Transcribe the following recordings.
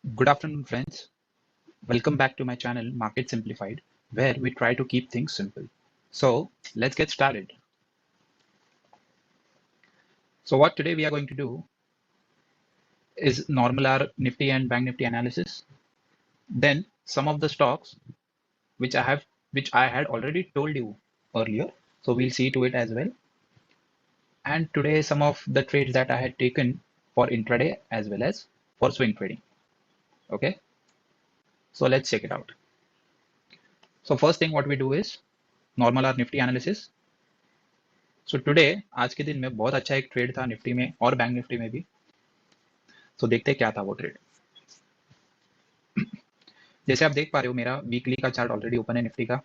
Good afternoon, friends. Welcome back to my channel, Market Simplified, where we try to keep things simple. So, let's get started. So, what today we are going to do is normal hour Nifty and Bank Nifty analysis. Then, some of the stocks which I had already told you earlier. So, we'll see to it as well. And today, some of the trades that I had taken for intraday as well as for swing trading. Okay. So, let's check it out. So, first thing what we do is normal hour Nifty analysis. So today आज के दिन में बहुत अच्छा एक trade था Nifty में और बैंक निफ्टी में भी. सो देखते हैं क्या था वो ट्रेड. जैसे आप देख पा रहे हो मेरा वीकली का चार्ट ऑलरेडी ओपन है निफ्टी का.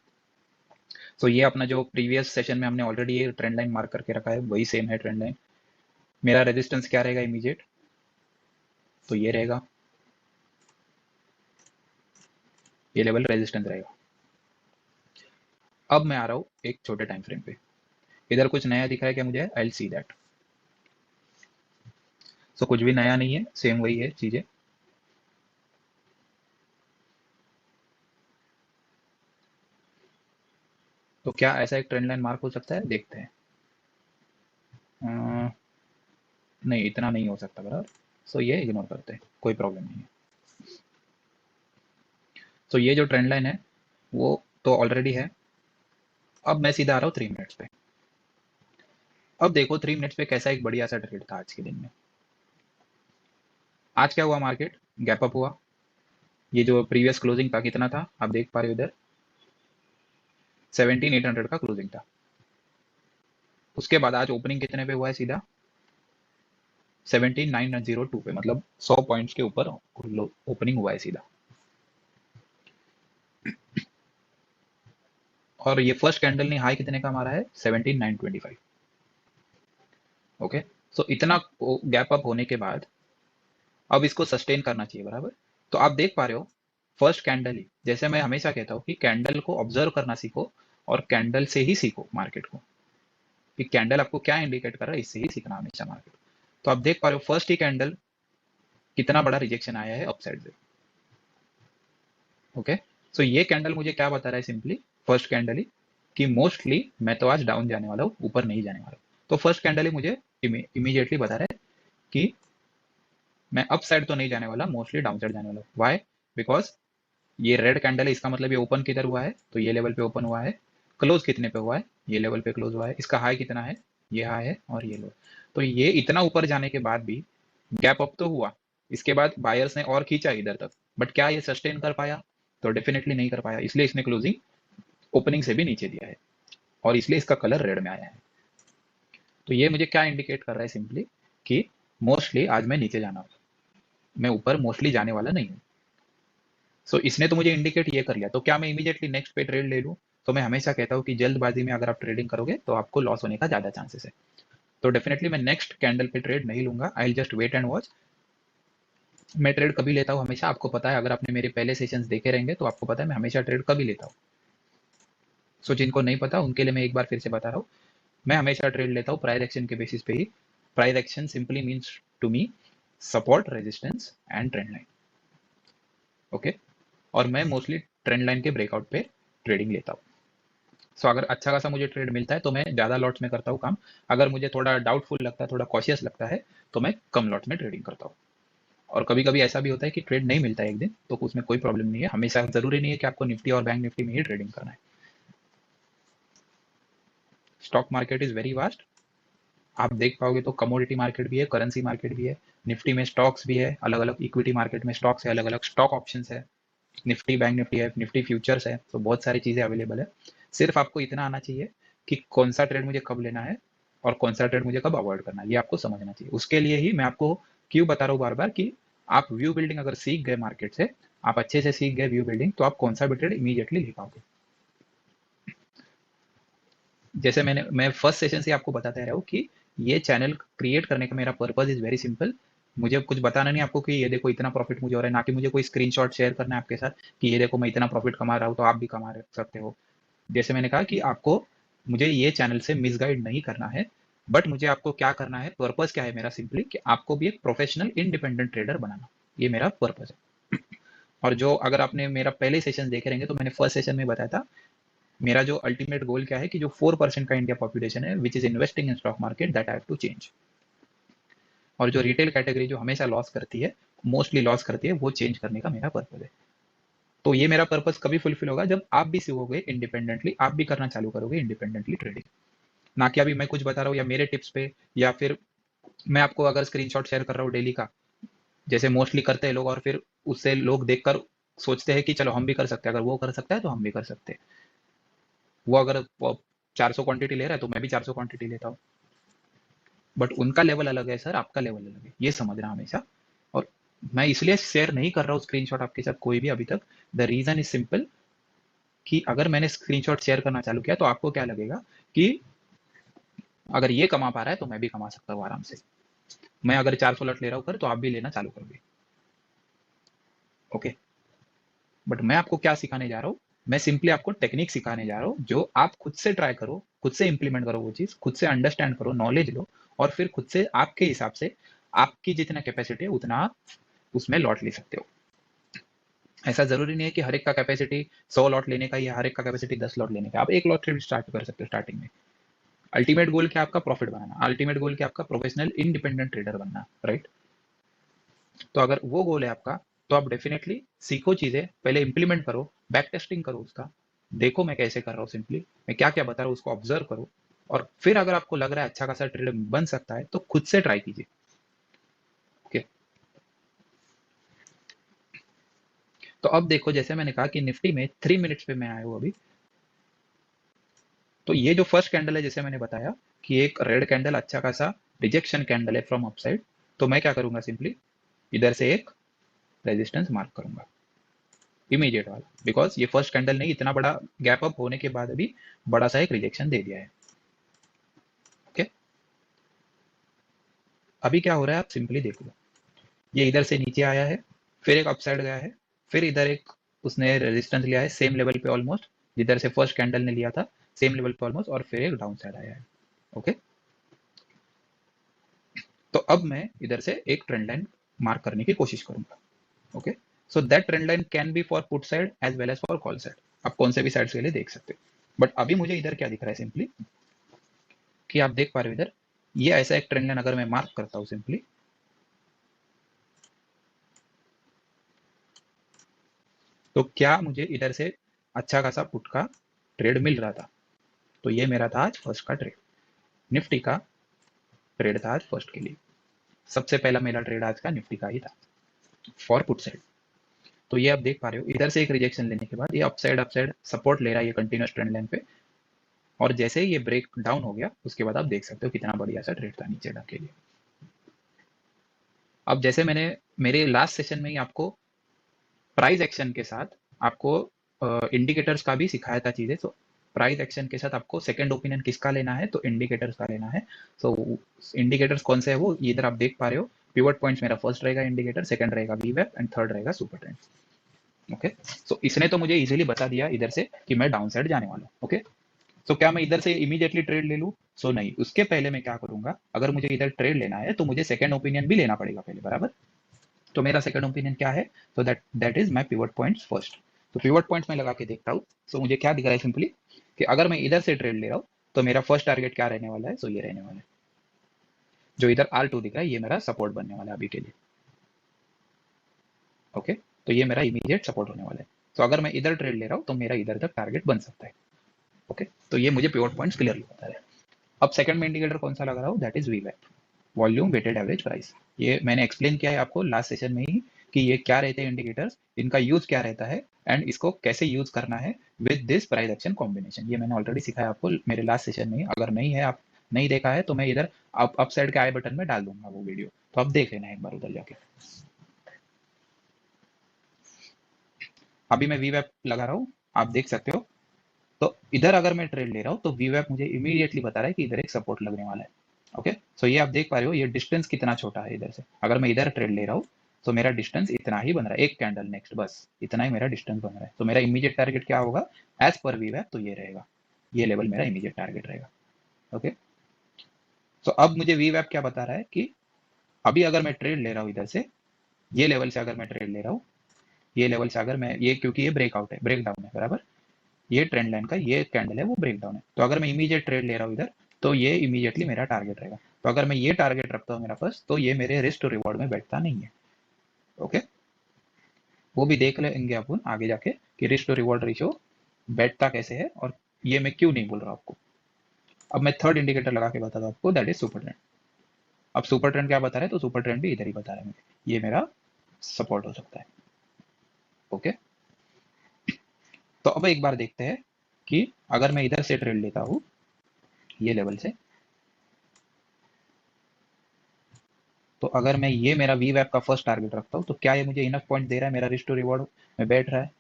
सो ये अपना जो प्रीवियस सेशन में हमने ऑलरेडी ये ट्रेंड लाइन मार्क करके रखा है वही सेम है ट्रेंड लाइन. मेरा रेजिस्टेंस क्या रहेगा इमीडिएट, तो ये रहेगा, ये लेवल रेजिस्टेंस रहेगा. अब मैं आ रहा हूँ एक छोटे टाइम फ्रेम पे. इधर कुछ नया दिख रहा है क्या मुझे? I will see that. सो कुछ भी नया नहीं है, सेम वही है चीजें. तो क्या ऐसा एक ट्रेंड लाइन मार्क हो सकता है? देखते हैं. नहीं, इतना नहीं हो सकता बराबर. सो ये इग्नोर करते हैं, कोई प्रॉब्लम नहीं है. तो ये जो ट्रेंड लाइन है वो तो ऑलरेडी है. अब मैं सीधा आ रहा हूँ 3 मिनट्स पे. अब देखो 3 मिनट्स पे कैसा एक बढ़िया सा ट्रेड था आज के दिन में. आज क्या हुआ, मार्केट गैप अप हुआ. ये जो प्रीवियस क्लोजिंग था कितना था आप देख पा रहे हो इधर, 17,800 का क्लोजिंग था. उसके बाद आज ओपनिंग कितने पे हुआ है? सीधा 17,902 पे, मतलब 100 पॉइंट्स के ऊपर ओपनिंग हुआ है सीधा. और ये फर्स्ट कैंडल ने हाई कितने का मारा है? 17,925. ओके. सो इतना गैप अप होने के बाद अब इसको सस्टेन करना चाहिए बराबर. तो आप देख पा रहे हो फर्स्ट कैंडल ही, जैसे मैं हमेशा कहता हूँ कि कैंडल को ऑब्जर्व करना सीखो और कैंडल से ही सीखो मार्केट को, कि कैंडल आपको क्या इंडिकेट कर रहा है इससे ही सीखना हमेशा मार्केट. तो आप देख पा रहे हो फर्स्ट ही कैंडल कितना बड़ा रिजेक्शन आया है अपसाइड से. ओके. सो ये कैंडल मुझे क्या बता रहा है? सिंपली फर्स्ट कैंडल ही कि मोस्टली मैं तो आज डाउन जाने वाला हूँ, ऊपर नहीं जाने वाला. तो फर्स्ट कैंडल ही मुझे इमीडिएटली बता रहा है कि मैं अप साइड तो नहीं जाने वाला, मोस्टली डाउन साइड जाने वाला हूँ. वाई? बिकॉज ये रेड कैंडल है, इसका मतलब ये ओपन किधर हुआ है? तो ये लेवल पे ओपन हुआ है. क्लोज कितने पे हुआ है? ये लेवल पे क्लोज हुआ है. इसका हाई कितना है? ये हाई है और ये लो. तो ये इतना ऊपर जाने के बाद भी गैप अप तो हुआ. इसके बाद बायर्स ने और खींचा इधर तक, बट क्या ये सस्टेन कर पाया? तो डेफिनेटली नहीं कर पाया. इसलिए इसने क्लोजिंग ओपनिंग से भी नीचे दिया है और इसलिए इसका कलर रेड में आया है. तो ये मुझे क्या इंडिकेट कर रहा है? सिंपली कि मोस्टली आज मैं नीचे जाना हूँ, मैं ऊपर मोस्टली जाने वाला नहीं हूँ. सो इसने तो मुझे इंडिकेट ये कर लिया. तो क्या मैं इमीडिएटली नेक्स्ट पे ट्रेड ले लूँ? तो मैं हमेशा कहता हूँ कि जल्दबाजी में अगर आप ट्रेडिंग करोगे तो आपको लॉस होने का ज्यादा चांसेस है. तो डेफिनेटली मैं नेक्स्ट कैंडल पे ट्रेड नहीं लूंगा. I will just wait and watch. मैं ट्रेड कभी लेता हूँ हमेशा, आपको पता है, अगर आपने मेरे पहले सेशंस देखे रहेंगे तो आपको पता है मैं हमेशा ट्रेड कभी लेता हूँ. सो जिनको नहीं पता उनके लिए मैं एक बार फिर से बता रहा हूँ, मैं हमेशा ट्रेड लेता हूँ प्राइस एक्शन के बेसिस पे ही. Price action simply means to me support, resistance and trend line. Okay. और मैं मोस्टली ट्रेंड लाइन के ब्रेकआउट पे ट्रेडिंग लेता हूँ. सो अगर अच्छा खासा मुझे ट्रेड मिलता है तो मैं ज़्यादा लॉट्स में करता हूँ काम. अगर मुझे थोड़ा डाउटफुल लगता है, थोड़ा कॉशियस लगता है, तो मैं कम लॉट्स में ट्रेडिंग करता हूँ. और कभी कभी ऐसा भी होता है कि ट्रेड नहीं मिलता है एक दिन, तो उसमें कोई प्रॉब्लम नहीं है. हमेशा जरूरी नहीं है कि आपको निफ्टी और बैंक निफ्टी में ही ट्रेडिंग करना है. Stock market is very vast. आप देख पाओगे तो कमोडिटी मार्केट भी है, करेंसी मार्केट भी है, निफ्टी में स्टॉक्स भी है, अलग अलग इक्विटी मार्केट में स्टॉक्स है, अलग अलग स्टॉक ऑप्शन है, निफ्टी बैंक निफ्टी है, निफ्टी फ्यूचर्स है. तो बहुत सारी चीजें अवेलेबल है. सिर्फ आपको इतना आना चाहिए कि कौन सा ट्रेड मुझे कब लेना है और कौन सा ट्रेड मुझे कब अवॉइड करना है, ये आपको समझना चाहिए. उसके लिए ही मैं आपको क्यों बता रहा हूँ बार बार कि आप व्यू बिल्डिंग अगर सीख गए मार्केट से, आप अच्छे से सीख गए व्यू बिल्डिंग, तो आप कौन सा भी ट्रेड इमीडिएटली ले पाओगे. जैसे मैं फर्स्ट सेशन से आपको बताते रहा हूँ कि ये चैनल क्रिएट करने का मेरा पर्पज इज वेरी सिंपल. मुझे कुछ बताना नहीं आपको कि ये देखो इतना प्रॉफिट मुझे हो रहा है, ना कि मुझे कोई स्क्रीनशॉट शेयर करना है आपके साथ कि ये देखो मैं इतना प्रॉफिट कमा रहा हूँ तो आप भी कमा सकते हो. जैसे मैंने कहा कि आपको, मुझे ये चैनल से मिसगाइड नहीं करना है, बट मुझे आपको क्या करना है, पर्पज क्या है मेरा, सिंपली कि आपको भी एक प्रोफेशनल इंडिपेंडेंट ट्रेडर बनाना. ये मेरा पर्पज है. और जो अगर आपने मेरा पहले सेशन देखे रहेंगे तो मैंने फर्स्ट सेशन में बताया था मेरा जो अल्टीमेट गोल क्या है कि जो 4% का इंडिया पॉपुलेशन है which is investing in stock market that I have to change. और जो रिटेल कैटेगरी जो हमेशा लॉस करती है, मोस्टली लॉस करती है, वो चेंज करने का मेरा पर्पज है। तो ये मेरा पर्पज कभी फुलफिल होगा जब आप भी सीखोगे इंडिपेंडेंटली, आप भी करना चालू करोगे इंडिपेंडेंटली ट्रेडिंग। ना कि अभी मैं कुछ बता रहा हूँ या मेरे टिप्स पे, या फिर मैं आपको अगर स्क्रीनशॉट शेयर कर रहा हूँ डेली का, जैसे मोस्टली करते हैं लोग, और फिर उससे लोग देखकर सोचते हैं कि चलो हम भी कर सकते हैं, अगर वो कर सकता है तो हम भी कर सकते हैं। वो अगर 400 क्वांटिटी ले रहा है तो मैं भी 400 क्वांटिटी लेता हूँ, बट उनका लेवल अलग है सर, आपका लेवल अलग है, ये समझना हमेशा। और मैं इसलिए शेयर नहीं कर रहा हूँ स्क्रीनशॉट आपके साथ कोई भी अभी तक। द रीजन इज सिंपल कि अगर मैंने स्क्रीनशॉट शेयर करना चालू किया तो आपको क्या लगेगा कि अगर ये कमा पा रहा है तो मैं भी कमा सकता हूँ आराम से। मैं अगर 400 लट ले रहा हूँ कर तो आप भी लेना चालू करोगे। ओके, बट मैं आपको क्या सिखाने जा रहा हूँ, मैं सिंपली आपको टेक्निक सिखाने जा रहा हूँ जो आप खुद से ट्राई करो, खुद से इंप्लीमेंट करो, वो चीज खुद से अंडरस्टैंड करो, नॉलेज लो, और फिर खुद से आपके हिसाब से आपकी जितना कैपेसिटी है उतना आप उसमें लॉट ले सकते हो। ऐसा जरूरी नहीं है कि हर एक का कैपेसिटी 100 लॉट लेने का या हर एक का कैपेसिटी 10 लॉट लेने का। आप एक लॉट से स्टार्ट कर सकते हो स्टार्टिंग में। अल्टीमेट गोल क्या आपका प्रॉफिट बनाना, अल्टीमेट गोल क्या आपका प्रोफेशनल इंडिपेंडेंट ट्रेडर बनना, राइट। तो अगर वो गोल है आपका तो आप डेफिनेटली सीखो चीजें, पहले इंप्लीमेंट करो, बैक टेस्टिंग करो उसका, देखो मैं कैसे कर रहा हूँ, सिंपली मैं क्या क्या बता रहा हूँ उसको ऑब्जर्व करो, और फिर अगर आपको लग रहा है अच्छा खासा ट्रेडर बन सकता है तो खुद से ट्राई कीजिए। ओके, तो अब देखो जैसे मैंने कहा कि निफ्टी में 3 मिनट्स पे मैं आया हूँ अभी। तो ये जो फर्स्ट कैंडल है जैसे मैंने बताया कि एक रेड कैंडल अच्छा खासा रिजेक्शन कैंडल है फ्रॉम अपसाइड, तो मैं क्या करूंगा सिंपली इधर से एक रेजिस्टेंस मार्क करूंगा इमीडिएट वाला, बिकॉज ये फर्स्ट कैंडल नहीं, इतना बड़ा गैप अप होने के बाद अभी बड़ा सा एक रिजेक्शन दे दिया है। ओके, अभी क्या हो रहा है आप सिंपली देख लो, ये इधर से नीचे आया है, फिर एक अपसाइड गया है, फिर इधर एक उसने रेजिस्टेंस लिया है सेम लेवल पे ऑलमोस्ट जिधर से फर्स्ट कैंडल ने लिया था, सेम लेवल पे ऑलमोस्ट, और फिर एक डाउन साइड आया है। ओके, तो अब मैं इधर से एक ट्रेंड लाइन मार्क करने की कोशिश करूंगा। Okay, so that trend line can be for put side as well as for call side, आप कौन से भी साइड के लिए देख सकते हो। बट अभी मुझे इधर क्या दिख रहा है सिंपली कि आप देख पा रहे हो इधर ये ऐसा एक ट्रेंड लाइन अगर मैं मार्क करता हूं सिंपली, तो क्या मुझे इधर से अच्छा खासा पुट का ट्रेड मिल रहा था। तो ये मेरा था आज फर्स्ट का ट्रेड, निफ्टी का ट्रेड था आज फर्स्ट के लिए, सबसे पहला मेरा ट्रेड आज का निफ्टी का ही था फॉर पुट साइड। तो ये आप देख पा रहे हो इधर से एक रिजेक्शन लेने के बाद ये अपसाइड सपोर्ट ले रहा है ये कंटिन्यूस ट्रेंड लाइन पे, और जैसे ही ये ब्रेक डाउन हो गया उसके बाद आप देख सकते हो कितना बढ़िया सा ट्रेड था नीचे के लिए। अब जैसे मैंने मेरे लास्ट सेशन में ही आपको प्राइस एक्शन के साथ आपको इंडिकेटर्स का भी सिखाया था चीजें, तो प्राइस एक्शन के साथ आपको सेकंड ओपिनियन किसका लेना है तो इंडिकेटर्स का लेना है। सो इंडिकेटर्स कौन से है वो इधर आप देख पा रहे हो, पिवट पॉइंट्स मेरा फर्स्ट रहेगा इंडिकेटर, सेकंड रहेगा वीवेप एंड थर्ड रहेगा सुपर ट्रेंड। ओके, सो इसने तो मुझे इजीली बता दिया इधर से कि मैं डाउन साइड जाने वाला हूँ। ओके, सो क्या मैं इधर से इमीडिएटली ट्रेड ले लूँ, सो नहीं, उसके पहले मैं क्या करूंगा, अगर मुझे इधर ट्रेड लेना है तो मुझे सेकंड ओपिनियन भी लेना पड़ेगा पहले, बराबर। तो मेरा सेकंड ओपिनियन क्या है, तो that is my pivot points first. तो पिवट पॉइंट्स मैं लगा के देखता हूँ, सो मुझे क्या दिख रहा है सिंपली कि अगर मैं इधर से ट्रेड ले रहा हूँ तो मेरा फर्स्ट टारगेट क्या रहने वाला है, सो ये रहने वाला है, जो इधर R2 दिख रहा है ये मेरा सपोर्ट बनने वाला है अभी के लिए। ओके, तो ये मेरा इमीडिएट सपोर्ट होने वाला है। तो अगर मैं इधर ट्रेड ले रहा हूँ तो मेरा इधर तक टारगेट बन सकता है। ओके, तो ये मुझे पिवट पॉइंट्स क्लियरली बता रहा है। अब सेकंड में इंडिकेटर कौन सा लगा रहा हूँ, दैट इज वीवैप, वॉल्यूम वेटेड एवरेज प्राइस। ये मैंने एक्सप्लेन किया है आपको लास्ट सेशन में ही कि ये क्या रहते हैं इंडिकेटर्स, इनका यूज क्या रहता है एंड इसको कैसे यूज करना है with this price action combination. ये मैंने ऑलरेडी सिखाया आपको मेरे लास्ट सेशन में ही, अगर नहीं है आप नहीं देखा है तो मैं इधर अप साइड के आई बटन में डाल दूंगा वो वीडियो, तो आप देख लेना एक बार उधर जाके। अभी मैं वीवैप लगा रहा हूँ, आप देख सकते हो। तो इधर अगर मैं ट्रेड ले रहा हूँ तो वीवैप मुझे इमीडिएटली बता रहा है कि इधर एक सपोर्ट लगने वाला है। ओके, सो ये आप देख पा रहे हो ये डिस्टेंस कितना छोटा है इधर से, अगर मैं इधर ट्रेड ले रहा हूँ तो मेरा डिस्टेंस इतना ही बन रहा है, एक कैंडल नेक्स्ट, बस इतना ही मेरा डिस्टेंस बन रहा है। तो मेरा इमीडिएट टारगेट क्या होगा एज पर वीवैप, तो ये रहेगा, ये लेवल मेरा इमीडिएट टारगेट रहेगा। ओके, तो अब मुझे वीवैप क्या बता रहा है कि अभी अगर मैं ट्रेड ले रहा हूँ इधर से, ये लेवल से अगर मैं ट्रेड ले रहा हूँ, ये लेवल से अगर मैं ये, क्योंकि ये ब्रेकआउट है, ब्रेकडाउन है, बराबर, ये ट्रेंड लाइन का ये कैंडल है वो ब्रेकडाउन है, तो अगर मैं इमीडिएट ट्रेड ले रहा हूँ इधर, तो ये इमीडिएटली मेरा टारगेट रहेगा। तो अगर मैं ये टारगेट रखता हूँ मेरा पास, तो ये मेरे रिस्क टू रिवॉर्ड में बैठता नहीं है। ओके, वो भी देख लेंगे अपन आगे जाके कि रिस्क टू रिवॉर्ड रेशियो बैठता कैसे है, और ये मैं क्यों नहीं बोल रहा आपको। अब मैं थर्ड इंडिकेटर लगा के बताता हूँ आपको, दैट इज सुपर ट्रेंड। अब सुपर ट्रेंड क्या बता रहा है, तो सुपर ट्रेंड भी इधर ही बता रहा है मुझे, ये मेरा सपोर्ट हो सकता है। ओके, तो अब एक बार देखते हैं कि अगर मैं इधर से ट्रेड लेता हूँ ये लेवल से, तो अगर मैं ये मेरा वी वैप का फर्स्ट टारगेट रखता हूँ, तो क्या ये मुझे इनफ पॉइंट दे रहा है, मेरा रिस्क टू रिवॉर्ड में बैठ रहा है,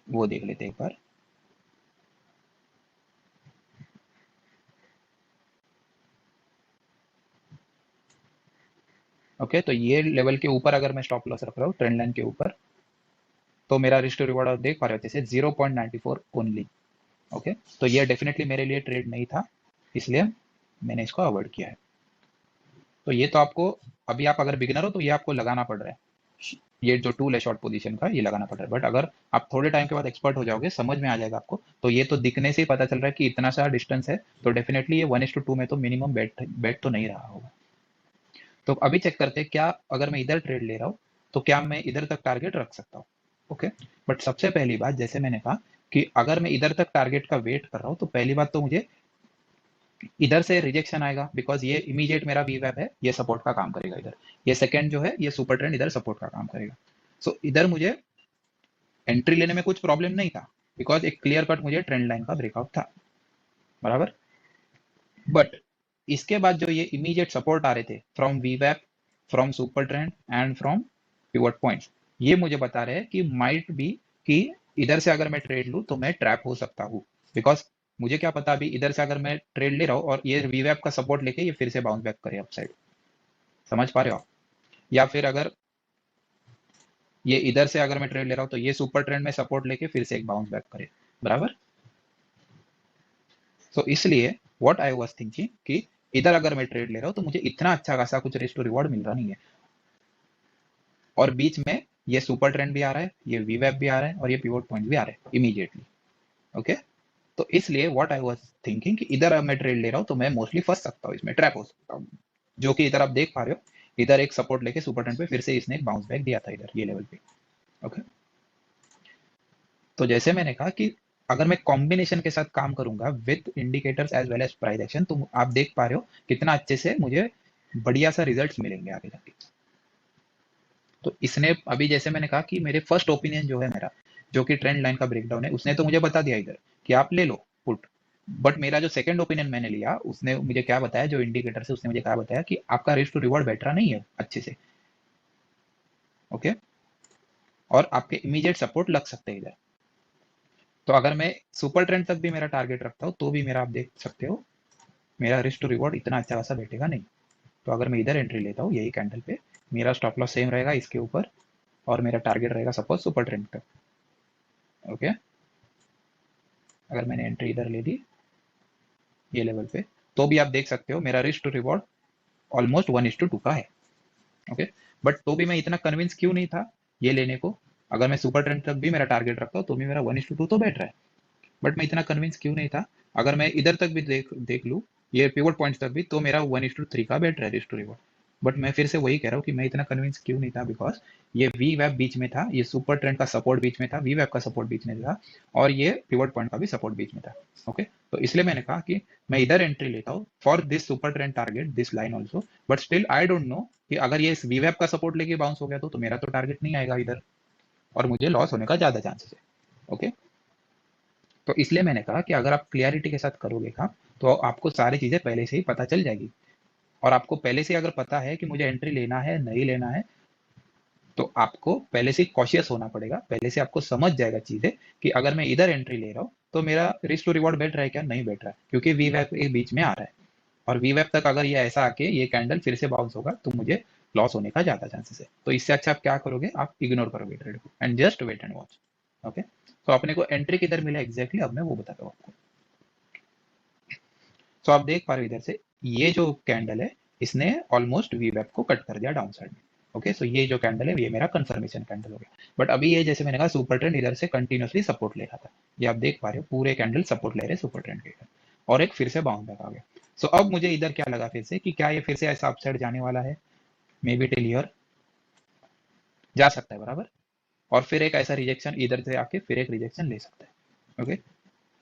वो देख लेते हैं एक बार। ओके, तो ये लेवल के ऊपर अगर मैं स्टॉप लॉस रख रहा हूँ ट्रेंड लाइन के ऊपर, तो मेरा रिस्क टू रिवॉर्ड आप देख पा रहे हो जैसे 0.94 ओनली। ओके, तो ये डेफिनेटली मेरे लिए ट्रेड नहीं था, इसलिए मैंने इसको अवॉइड किया है। तो ये तो आपको, अभी आप अगर बिगिनर हो तो ये आपको लगाना पड़ रहा है, ये जो टूल है शॉर्ट पोजीशन का, ये लगाना पड़ रहा है। बट अगर आप थोड़े टाइम के बाद एक्सपर्ट हो जाओगे, समझ में आ जाएगा आपको, तो ये तो दिखने से ही पता चल रहा है कि इतना सा डिस्टेंस है, तो डेफिनेटली ये 1:2 में तो मिनिमम बैठ तो नहीं रहा होगा। तो अभी चेक करते हैं क्या, अगर मैं इधर ट्रेड ले रहा हूँ तो क्या मैं इधर तक टारगेट रख सकता हूँ। ओके, बट सबसे पहली बात, जैसे मैंने कहा कि अगर मैं इधर तक टारगेट का वेट कर रहा हूँ, तो पहली बात तो मुझे इधर से रिजेक्शन आएगा, बिकॉज ये इमीडिएट मेरा वी वैप है, ये सपोर्ट का काम करेगा इधर। ये सेकंड जो है, ये सुपर ट्रेंड इधर सपोर्ट का काम करेगा। सो इधर मुझे एंट्री लेने में कुछ प्रॉब्लम नहीं था, बिकॉज एक क्लियर कट मुझे ट्रेंड लाइन का ब्रेकआउट था, बराबर। बट इसके बाद जो ये इमीडिएट सपोर्ट आ रहे थे फ्रॉम वी वैप, from super trend and from pivot points, ये मुझे बता रहे हैं कि माइट बी कि इधर से अगर मैं ट्रेड लूँ तो मैं ट्रैप हो सकता हूँ, बिकॉज मुझे क्या पता अभी इधर से अगर मैं ट्रेड ले रहा हूँ और ये वी वैप का सपोर्ट लेके ये फिर से बाउंस बैक करे अपसाइड, समझ पा रहे हो आप। या फिर अगर ये इधर से अगर मैं ट्रेड ले रहा हूँ तो ये सुपर ट्रेंड में सपोर्ट लेके फिर से एक बाउंस बैक करे, बराबर। सो इसलिए व्हाट आई वाज थिंकिंग कि इधर अगर मैं ट्रेड ले रहा हूँ तो मुझे इतना अच्छा खासा कुछ रिस्क टू रिवॉर्ड मिल रहा नहीं है, और बीच में ये सुपर ट्रेंड भी आ रहा है, ये वी वैप भी आ रहा है, और ये पिवट पॉइंट भी आ रहा है इमीडिएटली। ओके, तो इसलिए व्हाट आई वाज थिंकिंग कि इधर मैं ट्रेड ले रहा हूँ तो मैं मोस्टली फंस सकता हूँ, इसमें ट्रैप हो सकता हूँ, जो कि इधर आप देख पा रहे हो, इधर एक सपोर्ट लेके सुपर ट्रेंड पे फिर से इसने एक बाउंस बैक दिया था इधर ये लेवल पे। ओके, तो जैसे मैंने कहा कि अगर मैं कॉम्बिनेशन के साथ काम करूंगा with indicators as well as price action, तो आप देख पा रहे हो कितना अच्छे से मुझे बढ़िया सा रिजल्ट्स मिलेंगे आगे जाके। तो इसने अभी जैसे मैंने कहा कि मेरे फर्स्ट ओपिनियन जो है मेरा, जो कि ट्रेंड लाइन का ब्रेकडाउन है, उसने तो मुझे बता दिया इधर कि आप ले लो पुट। बट मेरा जो सेकंड ओपिनियन मैंने लिया, उसने मुझे क्या बताया, जो इंडिकेटर से उसने मुझे क्या बताया कि आपका रिस्क टू रिवॉर्ड बैठ रहा नहीं है अच्छे से। ओके, और आपके इमीडिएट सपोर्ट लग सकते हैं इधर। तो अगर मैं सुपर ट्रेंड तक भी मेरा टारगेट रखता हूँ तो भी मेरा, आप देख सकते हो, मेरा रिस्क टू रिवॉर्ड इतना अच्छा खासा बैठेगा नहीं। तो अगर मैं इधर एंट्री लेता हूँ यही कैंडल पे, मेरा स्टॉप लॉस सेम रहेगा इसके ऊपर, और मेरा टारगेट रहेगा सपोज सुपर ट्रेंड तक। ओके, अगर मैंने एंट्री इधर ले ली ये लेवल पे, तो भी आप देख सकते हो मेरा रिस्क टू रिवॉर्ड ऑलमोस्ट 1:2 का है। ओके, बट तो भी मैं इतना कन्विंस क्यों नहीं था ये लेने को, अगर मैं सुपर ट्रेंड तक भी मेरा टारगेट रखता हूँ तो भी मेरा 1:2 तो बैठ रहा है, बट मैं इतना कन्विंस क्यों नहीं था, अगर मैं इधर तक भी देख लूँ ये पिवट पॉइंट्स तक भी, तो मेरा 1:3 का बैठ रहा है रिस्क टू रिवॉर्ड। बट मैं फिर से वही कह रहा हूँ कि मैं इतना कन्विंस क्यों नहीं था, बिकॉज ये वी वेब बीच में था, ये सुपर ट्रेंड का सपोर्ट बीच में था, वी वेब का सपोर्ट बीच में था, और ये पिवट पॉइंट का भी सपोर्ट बीच में था। ओके, तो इसलिए मैंने कहा कि मैं इधर एंट्री लेता हूँ for this super trend target, this line also, but still I don't know कि अगर ये वी वेब का सपोर्ट लेके बाउंस हो गया तो मेरा तो टारगेट नहीं आएगा इधर, और मुझे लॉस होने का ज्यादा चांसेस है। ओके, तो इसलिए मैंने कहा कि अगर आप क्लियरिटी के साथ करोगे काम, तो आपको सारी चीजें पहले से ही पता चल जाएगी, और आपको पहले से अगर पता है कि मुझे एंट्री लेना है नहीं लेना है, तो आपको पहले से कॉशियस होना पड़ेगा, पहले से आपको समझ जाएगा चीजें कि अगर मैं इधर एंट्री ले रहा हूँ तो मेरा रिस्क टू रिवॉर्ड बैठ रहा है क्या, नहीं बैठ रहा है, क्योंकि वी वैप एक बीच में आ रहा है, और वी वैप तक अगर ये ऐसा आके ये कैंडल फिर से बाउंस होगा तो मुझे लॉस होने का ज्यादा चांसेस है। तो इससे अच्छा आप क्या करोगे, आप इग्नोर करोगे ट्रेड को and just wait and watch. Okay, तो अपने को एंट्री किधर मिला एग्जैक्टली, अब मैं वो बताता हूँ आपको। तो आप देख पा रहे हो इधर से ये जो कैंडल है, इसने ऑलमोस्ट वी वेब को कट कर दिया डाउन साइड में। ओके, सो ये जो कैंडल है ये मेरा कंफर्मेशन कैंडल हो गया। बट अभी ये जैसे मैंने कहा सुपर ट्रेंड इधर से कंटिन्यूसली सपोर्ट ले रहा था, ये आप देख पा रहे हो पूरे कैंडल सपोर्ट ले रहे सुपर ट्रेंड के इधर, और एक फिर से बाउंस बैक आ गया। सो अब मुझे इधर क्या लगा फिर से कि क्या ये फिर से ऐसा अपसाइड जाने वाला है, मे बी टिल हियर जा सकता है बराबर, और फिर एक ऐसा रिजेक्शन इधर से आके फिर एक रिजेक्शन ले सकता है। ओके,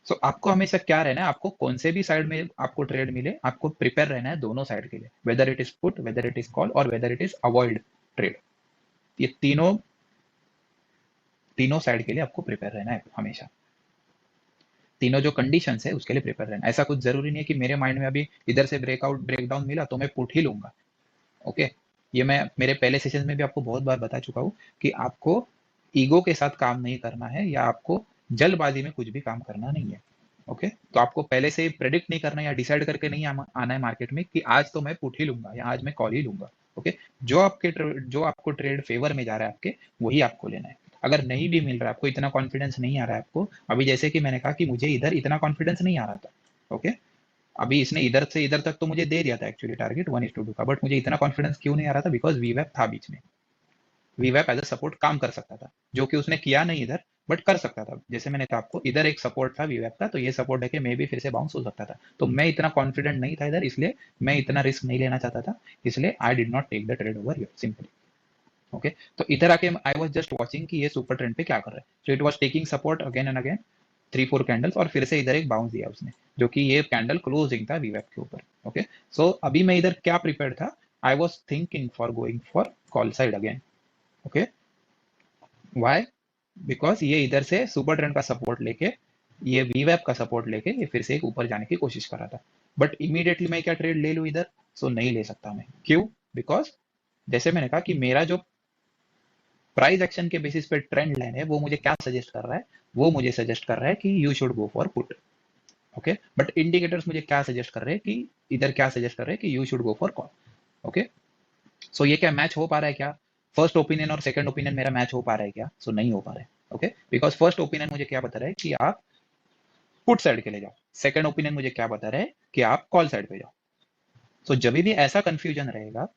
सो आपको हमेशा क्या रहना है, आपको कौन से भी साइड में आपको ट्रेड मिले आपको प्रिपेयर रहना है दोनों साइड के लिए, whether it is put, whether it is call और whether it is avoid trade, ये तीनों तीनों साइड के लिए आपको प्रिपेयर रहना है हमेशा, तीनों जो कंडीशन है उसके लिए प्रिपेयर रहना। ऐसा कुछ जरूरी नहीं है कि मेरे माइंड में अभी इधर से ब्रेकआउट ब्रेकडाउन मिला तो मैं पुट ही लूंगा। ओके, ये मैं मेरे पहले सेशन में भी आपको बहुत बार बता चुका हूँ कि आपको ईगो के साथ काम नहीं करना है या आपको जल्दबाजी में कुछ भी काम करना नहीं है। ओके, तो आपको पहले से प्रेडिक्ट नहीं करना या डिसाइड करके नहीं आना है मार्केट में कि आज तो मैं पुट ही लूंगा या आज मैं कॉल ही लूंगा। ओके, जो आपको ट्रेड फेवर में जा रहा है आपके, वही आपको लेना है। अगर नहीं भी मिल रहा है आपको, इतना कॉन्फिडेंस नहीं आ रहा है आपको, अभी जैसे कि मैंने कहा कि मुझे इधर इतना कॉन्फिडेंस नहीं आ रहा था। ओके, अभी इसने इधर से इधर तक तो मुझे दे दिया था एक्चुअली टारगेट 1:2 का, बट मुझे इतना कॉन्फिडेंस क्यों नहीं आ रहा था, बिकॉज वीवैप था बीच में, वीवैप एज अ सपोर्ट काम कर सकता था, जो कि उसने किया नहीं इधर, बट कर सकता था। जैसे मैंने कहा आपको इधर एक सपोर्ट था वीवैप का, तो ये सपोर्ट है कि मे भी फिर से बाउंस हो सकता था, तो मैं इतना कॉन्फिडेंट नहीं था इधर, इसलिए मैं इतना रिस्क नहीं लेना चाहता था, इसलिए I did not take the trade over here simply. Okay, तो इधर आके आई वाज जस्ट वाचिंग कि ये सुपर ट्रेंड पे क्या कर रहा है, so it was taking support again and again 3-4 candles, और फिर से इधर एक बाउंस दिया उसने, जो कि ये कैंडल क्लोजिंग था वीवैप के ऊपर। ओके, सो अभी मैं इधर क्या प्रिपेयर था, I was thinking for going for call side again. Okay, why, because ये इधर से सुपर ट्रेंड का सपोर्ट लेके, ये वीवैप का सपोर्ट लेके ये फिर से एक ऊपर जाने की कोशिश कर रहा था, बट इमीडिएटली मैं क्या ट्रेड ले लूं इधर, सो नहीं ले सकता मैं, क्यों, बिकॉज जैसे मैंने कहा कि मेरा जो प्राइस एक्शन के बेसिस पे ट्रेंड लाइन है वो मुझे क्या सजेस्ट कर रहा है, वो मुझे सजेस्ट कर रहा है कि you should go for put. Okay, but indicators मुझे क्या सजेस्ट कर रहे हैं कि इधर क्या सजेस्ट कर रहे हैं कि you should go for call. Okay, so ये क्या मैच हो पा रहा है क्या, फर्स्ट ओपिनियन और सेकंड ओपिनियन मेरा मैच हो पा रहा है क्या, सो नहीं हो पा रहा है। ओके, बिकॉज फर्स्ट ओपिनियन मुझे क्या बता रहा है कि आप पुट साइड के ले जाओ, सेकंड ओपिनियन मुझे क्या बता रहा है कि आप कॉल साइड पे जाओ। सो जब भी ऐसा कंफ्यूजन रहेगा,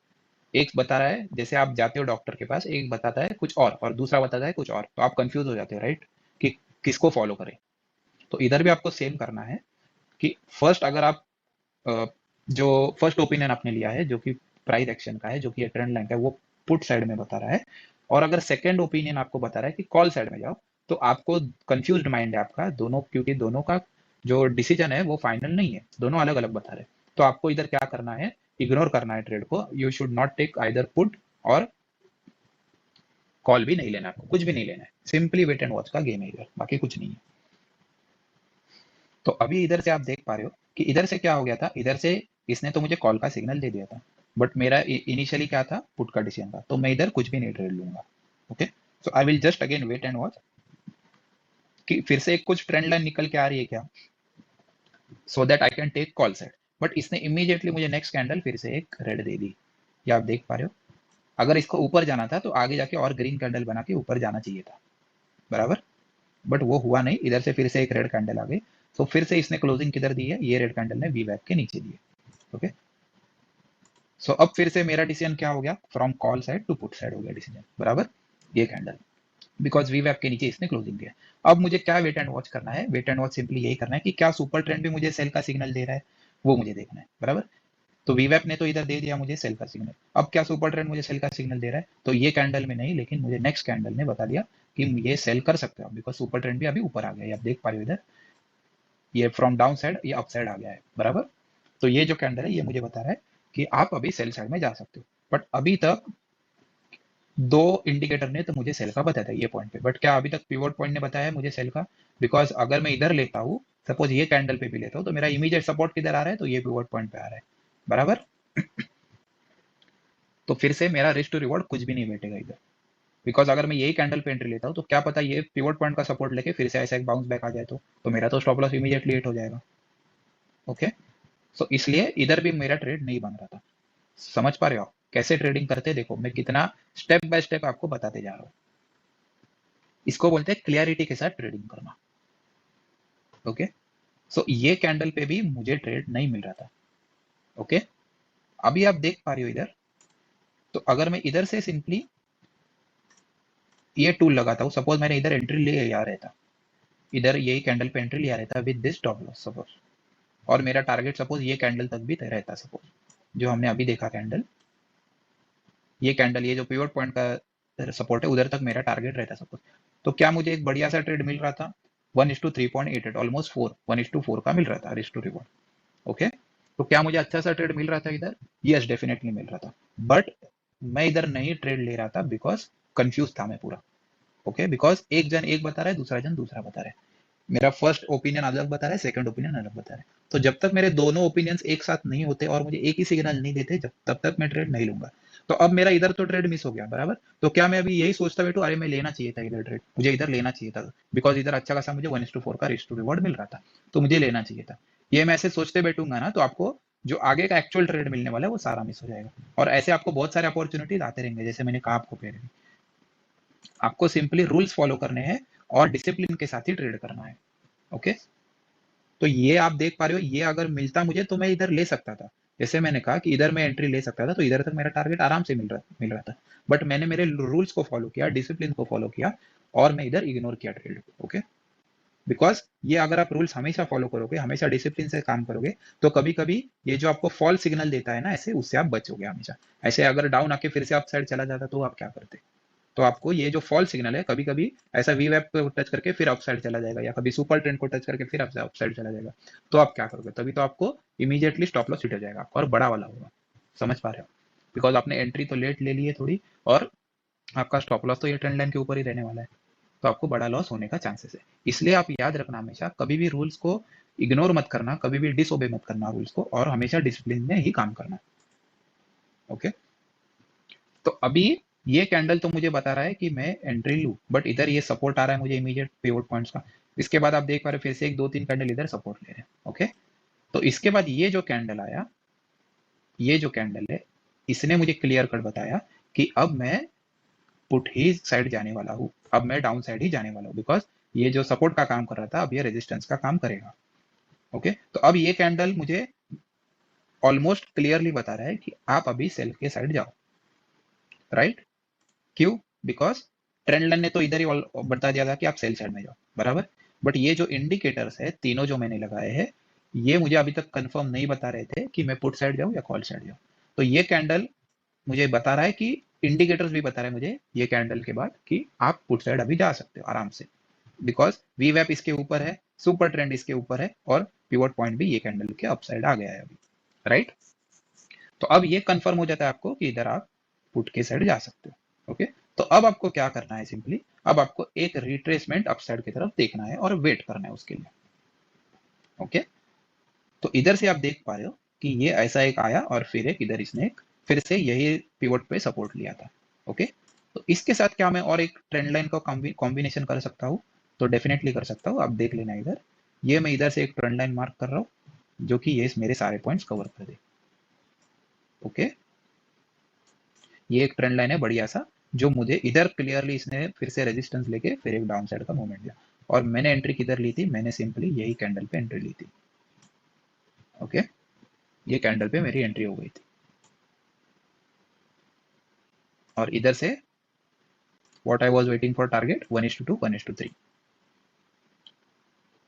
एक बता रहा है जैसे आप जाते हो डॉक्टर के पास, एक बताता है कुछ और दूसरा बताता है कुछ और, तो आप कंफ्यूज हो जाते हो राइट, कि किसको फॉलो करें। तो इधर भी आपको सेम करना है कि फर्स्ट अगर आप जो फर्स्ट ओपिनियन आपने लिया है जो कि प्राइस एक्शन का है, जो कि ये ट्रेंड लाइन का है, वो पुट साइड में बता रहा है, और अगर सेकंड ओपिनियन आपको बता रहा है कि कॉल साइड में जाओ, तो आपको कंफ्यूज्ड माइंड है आपका दोनों, क्योंकि दोनों का जो डिसीजन है वो फाइनल नहीं है, दोनों अलग अलग बता रहे हैं। तो आपको इधर क्या करना है, इग्नोर करना है ट्रेड को, you should not take either put और कॉल भी नहीं लेना, आपको कुछ भी नहीं लेना है, सिंपली वेट एंड वॉच का गेम है इधर, बाकी कुछ नहीं है। तो अभी इधर से आप देख पा रहे हो कि इधर से क्या हो गया था, इधर से इसने तो मुझे कॉल का सिग्नल दे दिया था, बट मेरा इनिशियली क्या था, पुट का डिसीजन था, तो मैं इधर कुछ भी नहीं ट्रेड लूंगा। Okay, so I will just again wait and watch कि फिर से एक कुछ ट्रेंड लाइन निकल के आ रही है क्या, so that I can take call side. But इसने इमीडिएटली मुझे नेक्स्ट कैंडल फिर से एक रेड दे दी, ये आप देख पा रहे हो। अगर इसको ऊपर जाना था तो आगे जाके और ग्रीन कैंडल बना के ऊपर जाना चाहिए था बराबर, बट वो हुआ नहीं, इधर से फिर से एक रेड कैंडल आ गई। तो फिर से इसने क्लोजिंग किधर दी है, ये रेड कैंडल ने वी वैप के नीचे दी है। ओके, सो अब फिर से मेरा डिसीजन क्या हो गया, from call side to put side हो गया डिसीजन बराबर, ये कैंडल, बिकॉज वी वैप के नीचे इसने क्लोजिंग दिया। अब मुझे क्या वेट एंड वॉच करना है, वेट एंड वॉच सिंपली यही करना है कि क्या सुपर ट्रेंड भी मुझे सेल का सिग्नल दे रहा है, वो मुझे देखना है बराबर। तो वीवैप ने तो इधर दे दिया मुझे सेल का सिग्नल, अब क्या सुपर ट्रेंड मुझे सेल का सिग्नल दे रहा है, तो ये कैंडल में नहीं, लेकिन मुझे नेक्स्ट कैंडल ने बता दिया कि ये सेल कर सकते हो, बिकॉज सुपर ट्रेंड भी अभी ऊपर आ गया है, आप देख पा रहे हो इधर, ये फ्रॉम डाउन साइड ये अप साइड आ गया है बराबर। तो ये जो कैंडल है ये मुझे बता रहा है कि आप अभी सेल साइड में जा सकते हो, बट अभी तक दो इंडिकेटर ने तो मुझे सेल का बताया था ये पॉइंट पे, बट क्या अभी तक पिवट पॉइंट ने बताया है मुझे सेल का, बिकॉज अगर मैं इधर लेता हूँ, सपोज ये कैंडल पे भी लेता हूँ, तो मेरा इमीडिएट सपोर्ट किधर आ रहा है, तो ये पिवट पॉइंट पे आ रहा है बराबर। तो फिर से मेरा रिस्क टू रिवॉर्ड कुछ भी नहीं बैठेगा इधर, बिकॉज अगर मैं यही कैंडल पे एंट्री लेता हूँ तो क्या पता ये पिवट पॉइंट का सपोर्ट लेके फिर से ऐसा एक बाउंस बैक आ जाए, तो मेरा तो स्टॉप लॉस इमीडिएटली हिट हो जाएगा। ओके, सो इसलिए इधर भी मेरा ट्रेड नहीं बन रहा था। समझ पा रहे हो आप कैसे ट्रेडिंग करते हैं, देखो मैं कितना स्टेप बाय स्टेप आपको बताते जा रहा हूँ, इसको बोलते हैं क्लियरिटी के साथ ट्रेडिंग करना। ओके, सो ये कैंडल पे भी मुझे ट्रेड नहीं मिल रहा था। ओके, अभी आप देख पा रहे हो इधर तो अगर मैं इधर से सिंपली ये टूल लगाता हूँ, सपोज मैंने इधर एंट्री ले आ रहता, इधर यही कैंडल पे एंट्री लिया रहता with this stop loss suppose, और मेरा टारगेट सपोज ये कैंडल तक भी रहता, सपोज जो हमने अभी देखा कैंडल, ये कैंडल, ये जो पिवट पॉइंट का सपोर्ट है उधर तक मेरा टारगेट रहता सपोज, तो क्या मुझे एक बढ़िया सा ट्रेड मिल रहा था 1:3.88, ऑलमोस्ट 1:4 का मिल रहा था रिस्क टू रिवॉर्ड। ओके, तो क्या मुझे अच्छा सा ट्रेड मिल रहा था इधर? यस, डेफिनेटली मिल रहा था, बट मैं इधर नहीं ट्रेड ले रहा था बिकॉज कंफ्यूज था मैं पूरा। ओके, बिकॉज एक जन एक बता रहा है, दूसरा जन दूसरा बता रहा है, मेरा फर्स्ट ओपिनियन अलग बता रहा है, सेकंड ओपिनियन अलग बता रहा है। तो जब तक मेरे दोनों ओपिनियंस एक साथ नहीं होते और मुझे एक ही सिग्नल नहीं देते, तब तक मैं ट्रेड नहीं लूंगा। तो अब मेरा इधर तो ट्रेड मिस हो गया बराबर, तो क्या मैं अभी यही सोचता बैठू, अरे मैं लेना चाहिए था इधर ट्रेड, मुझे इधर लेना चाहिए था बिकॉज इधर अच्छा खासा मुझे 1:4 का रिस्क टू रिवॉर्ड मिल रहा था, तो मुझे लेना चाहिए था। ये मैं ऐसे सोचते बैठूंगा ना, तो आपको जो आगे का एक्चुअल ट्रेड मिलने वाला है वो सारा मिस हो जाएगा। और ऐसे आपको बहुत सारे अपॉर्चुनिटीज आते रहेंगे, जैसे मैंने कहा आपको पहले, आपको सिंपली रूल्स फॉलो करने हैं और डिसिप्लिन के साथ ही ट्रेड करना है। ओके, तो ये आप देख पा रहे हो, ये अगर मिलता मुझे तो मैं इधर ले सकता था, जैसे मैंने कहा कि इधर मैं एंट्री ले सकता था, तो इधर तक मेरा टारगेट आराम से मिल रहा था, बट मैंने मेरे रूल्स को फॉलो किया, डिसिप्लिन को फॉलो किया, और मैं इधर इग्नोर किया ट्रेड। ओके, बिकॉज ये अगर आप रूल्स हमेशा फॉलो करोगे, हमेशा डिसिप्लिन से काम करोगे, तो कभी कभी ये जो आपको फॉल्स सिग्नल देता है ना ऐसे, उससे आप बचोगे हमेशा। ऐसे अगर डाउन आके फिर से अप साइड चला जाता तो आप क्या करते? तो आपको ये जो फॉल सिग्नल है, कभी कभी ऐसा वी वेब को टच करके फिर अपसाइड चला जाएगा, या कभी सुपर ट्रेंड को टच करके फिर अपसाइड चला जाएगा, तो आप क्या करोगे? तभी तो आपको इमीडिएटली स्टॉप लॉस हिट हो जाएगा आपका, और बड़ा वाला होगा। समझ पा रहे हो? बिकॉज आपने एंट्री तो लेट ले ली है थोड़ी, और आपका स्टॉप लॉस तो ये ट्रेंड लाइन के ऊपर ही रहने वाला है, तो आपको बड़ा लॉस होने का चांसेस है। इसलिए आप याद रखना, हमेशा कभी भी रूल्स को इग्नोर मत करना, कभी भी डिसओबे मत करना रूल्स को, और हमेशा डिसिप्लिन में ही काम करना। ओके, तो अभी ये कैंडल तो मुझे बता रहा है कि मैं एंट्री लूं, बट इधर ये सपोर्ट आ रहा है मुझे इमीडिएट पिवट पॉइंट्स का। इसके बाद आप देख पा रहे फिर से एक दो तीन कैंडल इधर सपोर्ट ले रहे हैं। ओके, तो इसके बाद ये जो कैंडल आया, ये जो कैंडल है, इसने मुझे क्लियर कट बताया कि अब मैं पुट ही साइड जाने वाला हूं, अब मैं डाउन साइड ही जाने वाला हूं, बिकॉज ये जो सपोर्ट का काम कर रहा था अब ये रेजिस्टेंस का काम करेगा। ओके, तो अब ये कैंडल मुझे ऑलमोस्ट क्लियरली बता रहा है कि आप अभी सेल के साइड जाओ, राइट? क्यों? बिकॉज ट्रेंड लाइन ने तो इधर ही बता दिया था कि आप सेल साइड में जाओ, बराबर। बट ये जो इंडिकेटर्स है तीनों जो मैंने लगाए हैं, ये मुझे अभी तक कंफर्म नहीं बता रहे थे कि मैं पुट साइड जाऊं या कॉल साइड जाऊं। तो ये कैंडल मुझे बता रहा है कि इंडिकेटर्स भी बता रहे हैं मुझे ये कैंडल के बाद कि आप पुट साइड अभी जा सकते हो आराम से, बिकॉज वी वैप इसके ऊपर है, सुपर ट्रेंड इसके ऊपर है, और पिवट पॉइंट भी ये कैंडल के अपसाइड आ गया है अभी, राइट? तो अब ये कंफर्म हो जाता है आपको कि इधर आप पुट के साइड जा सकते हो। ओके, तो अब आपको क्या करना है, सिंपली अब आपको एक रिट्रेसमेंट अपसाइड की तरफ देखना है और वेट करना है उसके लिए। ओके, तो इधर से आप देख पा रहे हो कि ये ऐसा एक आया और फिर एक इधर इसने एक फिर से यही पिवट पे सपोर्ट लिया था। ओके, तो इसके साथ क्या मैं और एक ट्रेंड लाइन का कॉम्बिनेशन कर सकता हूँ? तो डेफिनेटली कर सकता हूँ, आप देख लेना इधर, ये मैं इधर से एक ट्रेंड लाइन मार्क कर रहा हूँ जो कि ये मेरे सारे पॉइंट्स कवर कर दे। ओके, ये एक ट्रेंड लाइन है बढ़िया सा, जो मुझे इधर क्लियरली इसने फिर से रेजिस्टेंस लेके फिर एक डाउन साइड का मूवमेंट दिया, और मैंने एंट्री किधर ली थी? मैंने सिंपली यही कैंडल पे एंट्री ली थी। ओके, ये कैंडल पे मेरी एंट्री हो गई थी, और इधर से what I was waiting for target 1:2 1:3।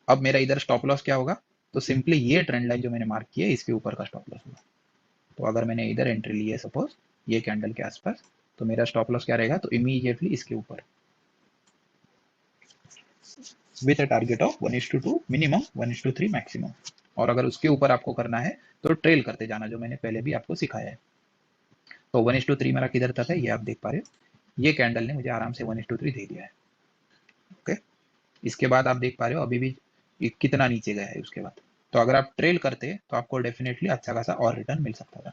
अब मेरा इधर स्टॉप लॉस क्या होगा? तो सिंपली ये ट्रेंड लाइन जो मैंने मार्क की है इसके ऊपर का स्टॉप लॉस होगा। तो अगर मैंने इधर एंट्री ली है सपोज ये कैंडल के आसपास, तो मेरा स्टॉप लॉस क्या रहेगा? तो इमीडिएटली इसके ऊपर with a target of 1:2 minimum 1:3 maximum. और अगर उसके ऊपर आपको करना है तो ट्रेल करते जाना, जो मैंने पहले भी आपको सिखाया है। तो 1:3 मेरा किधर तक है ये आप देख पा रहे हो, ये कैंडल ने मुझे आराम से 1:3 दे दिया है। ओके, इसके बाद आप देख पा रहे हो अभी भी कितना नीचे गया है उसके बाद। तो अगर आप ट्रेल करते तो आपको डेफिनेटली अच्छा खासा और रिटर्न मिल सकता था।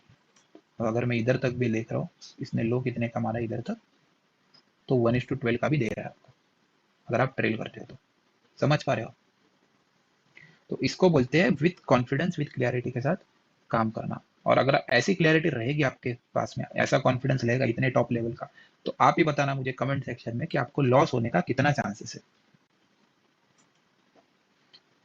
तो अगर मैं इधर तक भी देख रहा हूँ, इसने लो कितने का मारा इधर तक, तो 1:12 का भी दे रहा है आपको, अगर आप ट्रेल करते हो तो। समझ पा रहे हो? तो इसको बोलते हैं विथ कॉन्फिडेंस, विथ क्लियरिटी के साथ काम करना। और अगर ऐसी क्लियरिटी रहेगी आपके पास में, ऐसा कॉन्फिडेंस रहेगा इतने टॉप लेवल का, तो आप ही बताना मुझे कमेंट सेक्शन में कि आपको लॉस होने का कितना चांसेस है।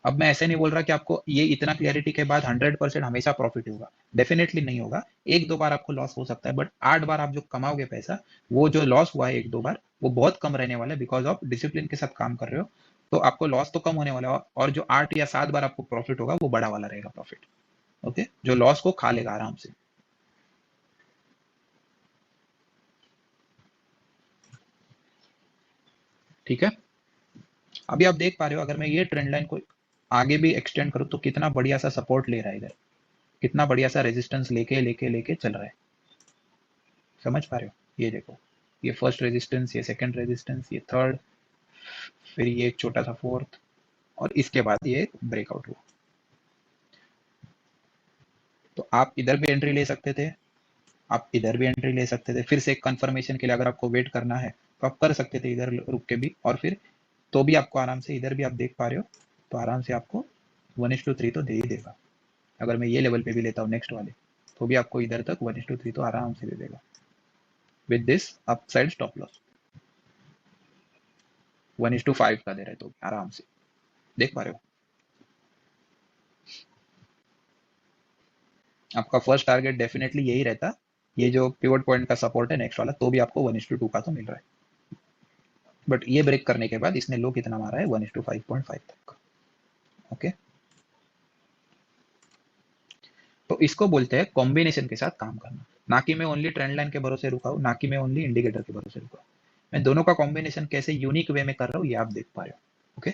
अब मैं ऐसे नहीं बोल रहा कि आपको ये इतना क्लियरिटी के बाद 100% हमेशा प्रॉफिट होगा, डेफिनेटली नहीं होगा। एक दो बार आपको लॉस हो सकता है, बट 8 बार आप जो कमाओगे पैसा, वो जो लॉस हुआ है एक दो बार, वो बहुत कम रहने वाला है, बिकॉज ऑफ डिसिप्लिन के साथ काम कर रहे हो। तो आपको लॉस तो कम होने वाला है, और जो 8 या 7 बार आपको प्रॉफिट होगा वो बड़ा वाला रहेगा प्रॉफिट। ओके, जो लॉस को खा लेगा आराम से। ठीक है, अभी आप देख पा रहे हो, अगर मैं ये ट्रेंड लाइन को आगे भी एक्सटेंड करूँ तो कितना बढ़िया सा सपोर्ट ले रहा है इधर, कितना बढ़िया सा रेजिस्टेंस लेके लेके लेके चल रहा है। समझ पा रहे हो? ये देखो, ये फर्स्ट रेजिस्टेंस, ये सेकंड रेजिस्टेंस, ये थर्ड, फिर ये एक छोटा सा फोर्थ, और इसके बाद ये ब्रेकआउट हुआ। तो आप इधर भी एंट्री ले सकते थे, आप इधर भी एंट्री ले सकते थे, फिर से एक कंफर्मेशन के लिए अगर आपको वेट करना है तो आप कर सकते थे इधर रुक के भी, और फिर तो भी आपको आराम से इधर भी आप देख पा रहे हो, तो आराम से आपको 1:3 तो दे ही देगा। अगर मैं ये लेवल पे भी लेता हूँ नेक्स्ट वाले, तो भी आपको इधर तक 1:3 तो आराम से दे देगा with this upside stop loss. 1:5 का दे रहे तो आराम से देख पा रहे हो। आपका फर्स्ट टारगेट डेफिनेटली यही रहता, ये जो पिवट पॉइंट का सपोर्ट है नेक्स्ट वाला, तो भी आपको 1:2 का तो मिल रहा है, बट ये ब्रेक करने के बाद इसने लो कितना मारा है, 1:5.5 तक का। ओके, तो इसको बोलते हैं कॉम्बिनेशन के साथ काम करना, ना कि मैं ओनली ट्रेंड लाइन के भरोसे रुका हूं, ना कि मैं ओनली इंडिकेटर के भरोसे रुका हूं। मैं दोनों का कॉम्बिनेशन कैसे यूनिक वे में कर रहा हूं, ये आप देख पा रहे हो। ओके,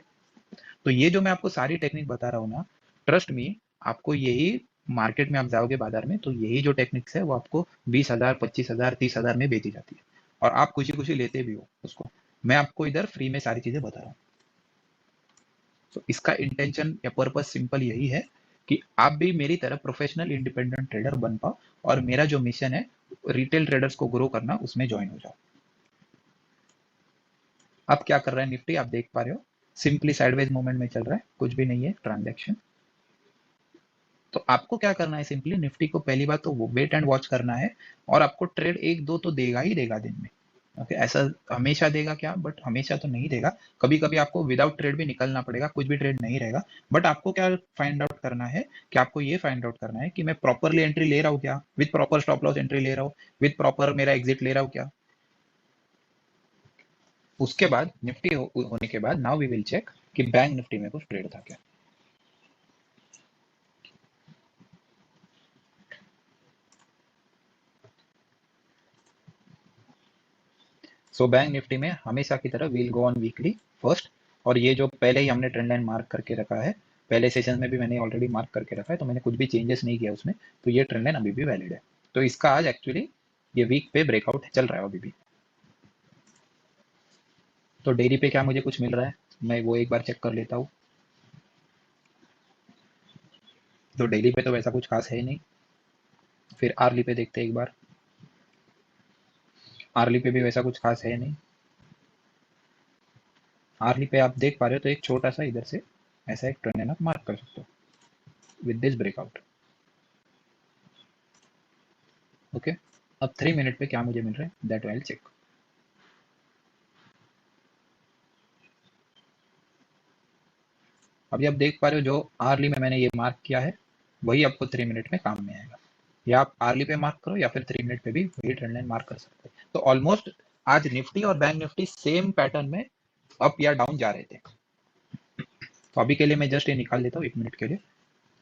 तो ये जो मैं आपको सारी टेक्निक बता रहा हूँ ना, ट्रस्ट मी, आपको यही मार्केट में आप जाओगे बाजार में, तो यही जो टेक्निक्स है वो आपको 20,000, 25,000, 30,000 में बेची जाती है, और आप खुशी खुशी लेते भी हो उसको। मैं आपको इधर फ्री में सारी चीजें बता रहा हूँ। तो इसका इंटेंशन या पर्पज सिंपल यही है कि आप भी मेरी तरह प्रोफेशनल इंडिपेंडेंट ट्रेडर बन पाओ, और मेरा जो मिशन है रिटेल ट्रेडर्स को ग्रो करना, उसमें ज्वाइन हो जाओ। अब क्या कर रहा है निफ्टी, आप देख पा रहे हो, सिंपली साइडवेज मूवमेंट में चल रहा है, कुछ भी नहीं है ट्रांजैक्शन। तो आपको क्या करना है, सिंपली निफ्टी को पहली बात तो वो वेट एंड वॉच करना है, और आपको ट्रेड एक दो तो देगा ही देगा दिन में। ओके, ऐसा हमेशा देगा क्या, बट हमेशा तो नहीं देगा, कभी कभी आपको विदाउट ट्रेड भी निकलना पड़ेगा, कुछ भी ट्रेड नहीं रहेगा। बट आपको क्या फाइंड आउट करना है, कि आपको ये फाइंड आउट करना है कि मैं प्रॉपरली एंट्री ले रहा हूँ क्या, with proper stop loss entry ले रहा हूँ, विद प्रॉपर मेरा एग्जिट ले रहा हूँ क्या। उसके बाद निफ्टी होने के बाद नाउ वी विल चेक कि बैंक निफ्टी में कुछ ट्रेड था क्या। सो बैंक निफ्टी में हमेशा की तरह we'll go on weekly first, और ये जो पहले ही हमने ट्रेंड लाइन मार्क करके रखा है, पहले सेशन में भी मैंने ऑलरेडी मार्क करके रखा है, तो मैंने कुछ भी चेंजेस नहीं किया उसमें, तो ये ट्रेंड लाइन अभी भी वैलिड है। तो इसका आज एक्चुअली ये वीक पे ब्रेकआउट चल रहा है अभी भी। तो डेली पे क्या मुझे कुछ मिल रहा है, मैं वो एक बार चेक कर लेता हूँ। तो डेली पे तो वैसा कुछ खास है ही नहीं। फिर आर्ली पे देखते हैं एक बार, आर्ली पे भी वैसा कुछ खास है नहीं। आर्ली पे आप देख पा रहे हो, तो एक छोटा सा इधर से ऐसा एक ट्रेंड लाइन आप मार्क कर सकते हो विद दिस ब्रेकआउट। ओके, अब 3 मिनट पे क्या मुझे मिल रहा है, दैट आई विल चेक। अभी आप देख पा रहे हो, जो आर्ली में मैंने ये मार्क किया है वही आपको 3 मिनट में काम में आएगा, या आप आर्ली पे मार्क करो या फिर 3 मिनट पे भी वही ट्रेंड लाइन मार्क कर सकते हैं। तो ऑलमोस्ट आज निफ्टी और बैंक निफ्टी सेम पैटर्न में अप या डाउन जा रहे थे। तो अभी के लिए मैं जस्ट ये निकाल लेता हूँ 1 मिनट के लिए।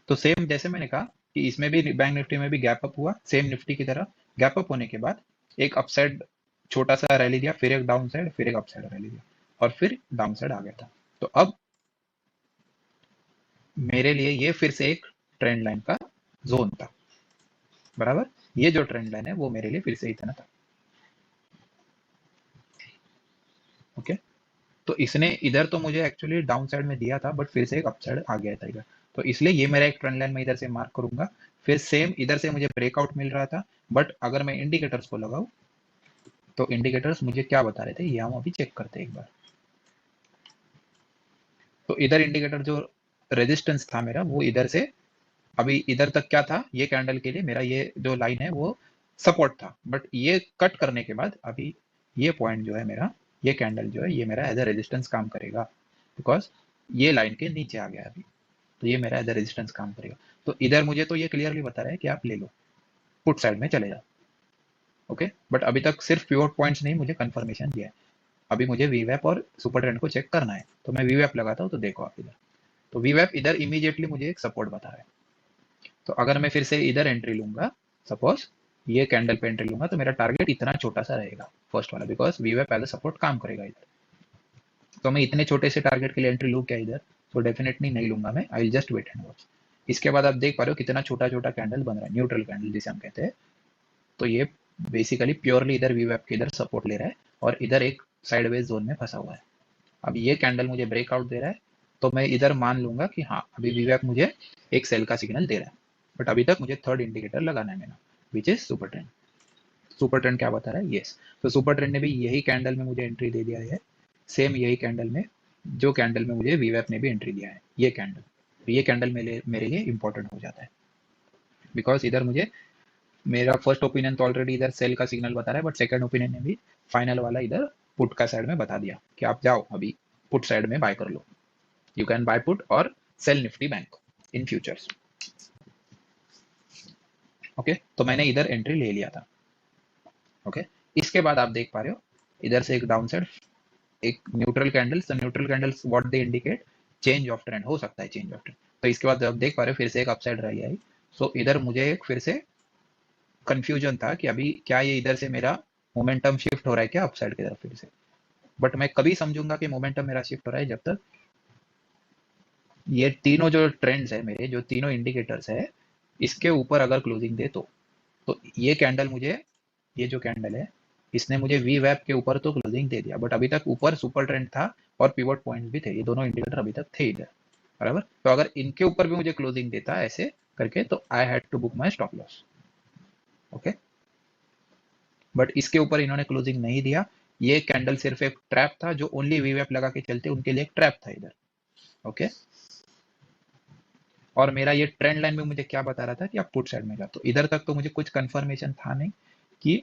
तो सेम जैसे मैंने कहा कि इसमें भी बैंक निफ्टी में भी गैप अप हुआ, सेम निफ्टी की तरह गैप अप होने के बाद एक अपसाइड छोटा सा रैली दिया, फिर एक डाउन साइड, फिर एक अपसाइड रैली दिया, और फिर डाउन साइड आ गया था। तो अब मेरे लिए ये फिर से एक ट्रेंड लाइन का जोन था, बराबर। ये जो ट्रेंड लाइन है वो मेरे लिए फिर से इतना था। ओके, तो इसने इधर तो मुझे एक्चुअली डाउन साइड में दिया था, बट फिर से एक अप साइड आ गया था इधर, तो इसलिए ये मेरा एक ट्रेंड लाइन में इधर से मार्क करूंगा। फिर सेम इधर से मुझे ब्रेकआउट मिल रहा था, बट अगर मैं इंडिकेटर्स को लगाऊं, तो इंडिकेटर्स मुझे क्या बता रहे थे, ये हम अभी चेक करते हैं एक बार। तो इधर इंडिकेटर जो रेजिस्टेंस था मेरा, वो इधर से अभी इधर तक क्या था, ये कैंडल के लिए मेरा ये जो लाइन है वो सपोर्ट था, बट ये कट करने के बाद अभी ये पॉइंट जो है मेरा, ये कैंडल जो है ये मेरा एज अ रेजिस्टेंस काम करेगा, बिकॉज ये लाइन के नीचे आ गया अभी। तो ये मेरा इधर रेजिस्टेंस काम करेगा। तो इधर मुझे तो ये क्लियरली बता रहा है कि आप ले लो, पुट साइड में चले जाओ। ओके, बट अभी तक सिर्फ पिवट पॉइंट्स नहीं मुझे कंफर्मेशन दिया है। अभी मुझे वीवैप और सुपर ट्रेंड को चेक करना है, तो मैं वीवैप लगाता हूँ। तो देखो आप इधर, तो वीवैप इधर इमीडिएटली मुझे एक सपोर्ट बता रहा है। तो अगर मैं फिर से इधर एंट्री लूंगा, सपोज ये कैंडल पे एंट्री लूंगा, तो मेरा टारगेट इतना छोटा सा रहेगा फर्स्ट वाला, बिकॉज वीवैप एज अ सपोर्ट काम करेगा इधर। तो मैं इतने छोटे से टारगेट के लिए एंट्री लूँ क्या इधर? तो डेफिनेटली नहीं लूंगा मैं, I will just wait and watch. इसके बाद आप देख पा रहे हो कितना छोटा छोटा कैंडल बन रहा है, न्यूट्रल कैंडल जिसे हम कहते हैं। तो ये बेसिकली प्योरली इधर वीवैप के इधर सपोर्ट ले रहा है और इधर एक साइडवेज जोन में फंसा हुआ है। अब ये कैंडल मुझे ब्रेकआउट दे रहा है, तो मैं इधर मान लूंगा कि हाँ अभी वीवैप मुझे एक सेल का सिग्नल दे रहा है। बट अभी तक मुझे थर्ड इंडिकेटर लगाना है मेरा, which is super trend. Super trend क्या बता रहा है? यस, तो सुपर ट्रेंड ने भी यही कैंडल में मुझे एंट्री दे दिया है, सेम यही कैंडल में जो कैंडल में मुझे वीवैप ने भी एंट्री दिया है, ये कैंडल। तो ये कैंडल मेरे लिए इंपॉर्टेंट हो जाता है, बिकॉज इधर मुझे मेरा फर्स्ट ओपिनियन तो ऑलरेडी इधर सेल का सिग्नल बता रहा है, बट सेकंड ओपिनियन ने भी फाइनल वाला इधर पुट का साइड में बता दिया कि आप जाओ अभी पुट साइड में बाय कर लो, यू कैन बाय पुट और sell Nifty Bank in futures. Okay, तो मैंने इधर एंट्री ले लिया था। ओके, इसके बाद आप देख पा रहे हो इधर से एक डाउन साइड, एक न्यूट्रल कैंडल्स। तो neutral candles what they indicate? Change of trend, हो सकता है चेंज ऑफ ट्रेंड। तो इसके बाद आप देख पा रहे हो फिर से एक अपसाइड रही आई। सो इधर मुझे एक फिर से कंफ्यूजन था कि अभी क्या ये इधर से मेरा मोमेंटम शिफ्ट हो रहा है क्या अपसाइड की तरफ फिर से। बट मैं कभी समझूंगा कि मोमेंटम मेरा शिफ्ट हो रहा है जब तक ये तीनों जो ट्रेंड्स है मेरे, जो तीनों इंडिकेटर्स है, इसके ऊपर अगर क्लोजिंग दे तो ये कैंडल मुझे, ये जो कैंडल है इसने मुझे वी वैप के ऊपर तो क्लोजिंग दे दिया, बट अभी तक ऊपर सुपर ट्रेंड था और पिवट पॉइंट भी थे, ये दोनों इंडिकेटर अभी तक थे इधर, बराबर। तो अगर इनके ऊपर भी मुझे क्लोजिंग देता ऐसे करके, तो I had to book my stop loss. Okay, but इसके ऊपर इन्होंने क्लोजिंग नहीं दिया। ये कैंडल सिर्फ एक ट्रैप था, जो ओनली वी वैप लगा के चलते उनके लिए एक ट्रैप था इधर। ओके, और मेरा ये ट्रेंड लाइन में मुझे क्या बता रहा था कि आप पुट साइड में जाओ। तो इधर तक तो मुझे कुछ कंफर्मेशन था नहीं कि